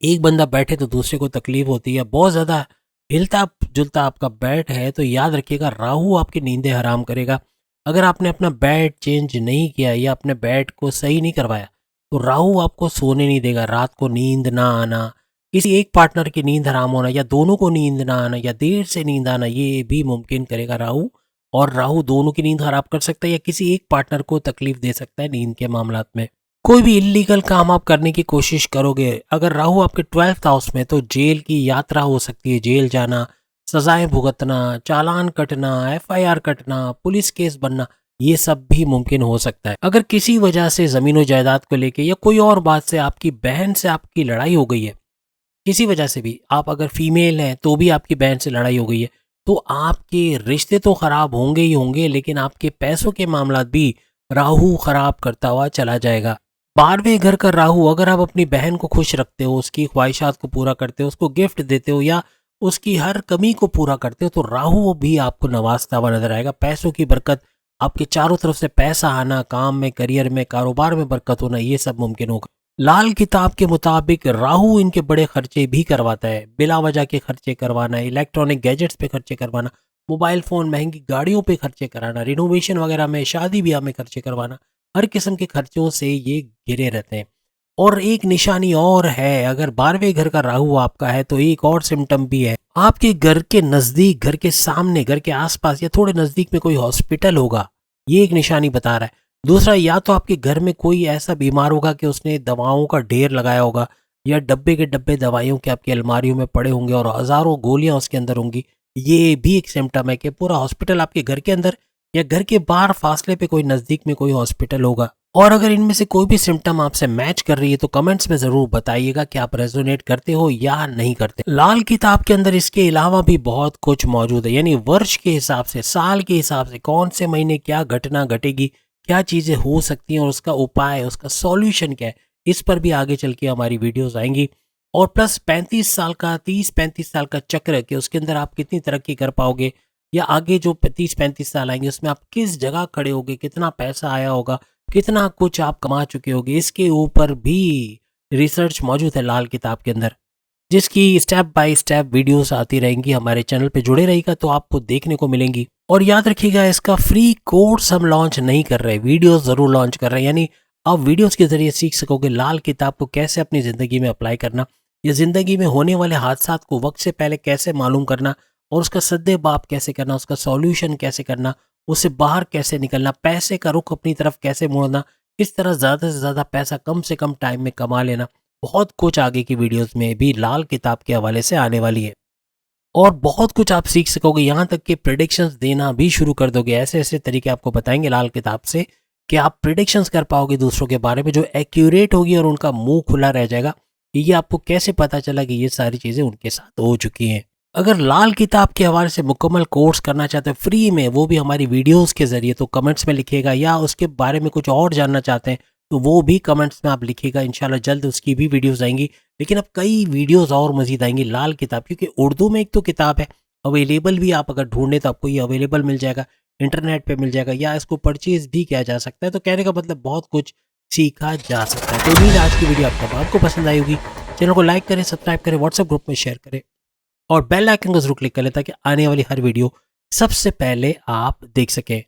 एक बंदा बैठे तो दूसरे को तकलीफ होती है, बहुत ज्यादा हिलता जुलता आपका बेड है, तो याद रखिएगा राहु आपकी नींदें हराम करेगा। अगर आपने अपना बेड चेंज नहीं किया या अपने बेड को सही नहीं करवाया तो राहु आपको सोने नहीं देगा। रात को नींद ना आना, किसी एक पार्टनर की नींद हराम होना या दोनों को नींद ना आना या देर से नींद आना, ये भी मुमकिन करेगा राहु। और राहु दोनों की नींद खराब कर सकता है या किसी एक पार्टनर को तकलीफ दे सकता है नींद के मामलात में। कोई भी इलीगल काम आप करने की कोशिश करोगे, अगर राहु आपके 12th हाउस में, तो जेल की यात्रा हो सकती है, जेल जाना, सजाएं भुगतना, चालान कटना, एफआईआर कटना, पुलिस केस बनना, ये सब भी मुमकिन हो सकता है। अगर किसी वजह से जमीन जायदाद को लेके या कोई और बात से आपकी बहन से आपकी लड़ाई हो गई है, किसी वजह से भी, आप अगर फीमेल हैं तो भी आपकी बहन से लड़ाई हो गई है, तो आपके रिश्ते तो खराब होंगे ही होंगे, लेकिन आपके पैसों के मामला भी राहु खराब करता हुआ चला जाएगा। 12वें घर का राहु, अगर आप अपनी बहन को खुश रखते हो, उसकी ख्वाहिशात को पूरा करते हो, उसको गिफ्ट देते हो या उसकी हर कमी को पूरा करते हो, तो राहु भी आपको नवाजता हुआ नजर आएगा। पैसों की बरकत, आपके चारों तरफ से पैसा आना, काम में, करियर में, कारोबार में बरकत होना, ये सब मुमकिन होगा। लाल किताब के मुताबिक राहु इनके बड़े खर्चे भी करवाता है। बिला वजह के खर्चे करवाना, इलेक्ट्रॉनिक गैजेट्स पे खर्चे करवाना, मोबाइल फोन, महंगी गाड़ियों पे खर्चे कराना, रिनोवेशन वगैरह में, शादी ब्याह में खर्चे करवाना, हर किस्म के खर्चों से ये घिरे रहते हैं। और एक निशानी और है, अगर 12वें घर का राहु आपका है तो एक और सिम्टम भी है। आपके घर के नजदीक, घर के सामने, घर के आसपास या थोड़े नजदीक में कोई हॉस्पिटल होगा, ये एक निशानी बता रहा है। दूसरा, या तो आपके घर में कोई ऐसा बीमार होगा कि उसने दवाओं का ढेर लगाया होगा या डब्बे के डब्बे दवाइयों के आपकी अलमारियों में पड़े होंगे और हजारों गोलियां उसके अंदर होंगी। ये भी एक सिम्टम है कि पूरा हॉस्पिटल आपके घर के अंदर या घर के बाहर फासले पे कोई नजदीक में कोई हॉस्पिटल होगा। और अगर इनमें से कोई भी सिम्टम आपसे मैच कर रही है तो कमेंट्स में जरूर बताइएगा कि आप रेजोनेट करते हो या नहीं करते। लाल किताब के अंदर इसके अलावा भी बहुत कुछ मौजूद है, यानी वर्ष के हिसाब से, साल के हिसाब से, कौन से महीने क्या घटना घटेगी, क्या चीजें हो सकती हैं और उसका उपाय, उसका सॉल्यूशन क्या है, इस पर भी आगे चल के हमारी वीडियोस आएंगी। और प्लस 35 साल का, 30-35 साल का चक्र, कि उसके अंदर आप कितनी तरक्की कर पाओगे या आगे जो 30-35 साल आएंगे उसमें आप किस जगह खड़े होगे, कितना पैसा आया होगा, कितना कुछ आप कमा चुके होगे, इसके ऊपर भी रिसर्च मौजूद है लाल किताब के अंदर, जिसकी स्टेप बाय स्टेप वीडियोस आती रहेंगी। हमारे चैनल पे जुड़े रहिएगा तो आपको देखने को मिलेंगी। और याद रखिएगा इसका फ्री कोर्स हम लॉन्च नहीं कर रहे, वीडियोस जरूर लॉन्च कर रहे हैं। यानी आप वीडियोस के जरिए सीख सकोगे लाल किताब को कैसे अपनी ज़िंदगी में अप्लाई करना, या ज़िंदगी में होने वाले हादसात को वक्त से पहले कैसे मालूम करना और उसका सद्देबाप कैसे करना, उसका सॉल्यूशन कैसे करना, उससे बाहर कैसे निकलना, पैसे का रुख अपनी तरफ कैसे मोड़ना, किस तरह ज़्यादा से ज़्यादा पैसा कम से कम टाइम में कमा लेना। बहुत कुछ आगे की वीडियोस में भी लाल किताब के हवाले से आने वाली है और बहुत कुछ आप सीख सकोगे, यहाँ तक कि प्रेडिक्शंस देना भी शुरू कर दोगे। ऐसे ऐसे तरीके आपको बताएंगे लाल किताब से कि आप प्रेडिक्शंस कर पाओगे दूसरों के बारे में जो एक्यूरेट होगी और उनका मुंह खुला रह जाएगा कि ये आपको कैसे पता चला कि ये सारी चीज़ें उनके साथ हो चुकी हैं। अगर लाल किताब के हवाले से मुकम्मल कोर्स करना चाहते हैं फ्री में, वो भी हमारी वीडियोस के जरिए, तो कमेंट्स में लिखिएगा, या उसके बारे में कुछ और जानना चाहते हैं तो वो भी कमेंट्स में आप लिखिएगा। इंशाल्लाह जल्द उसकी भी वीडियोस आएंगी। लेकिन अब कई वीडियोस और मजीद आएंगी लाल किताब, क्योंकि उर्दू में एक तो किताब है अवेलेबल भी, आप अगर ढूंढें तो आपको ये अवेलेबल मिल जाएगा, इंटरनेट पे मिल जाएगा, या इसको परचेज भी किया जा सकता है। तो कहने का मतलब बहुत कुछ सीखा जा सकता है। तो उम्मीद आज की वीडियो आपको पसंद आई होगी। चैनल को लाइक करें, सब्सक्राइब करें, व्हाट्सएप ग्रुप में शेयर करें और बेल आइकन को जरूर क्लिक कर लें ताकि आने वाली हर वीडियो सबसे पहले आप देख सकें।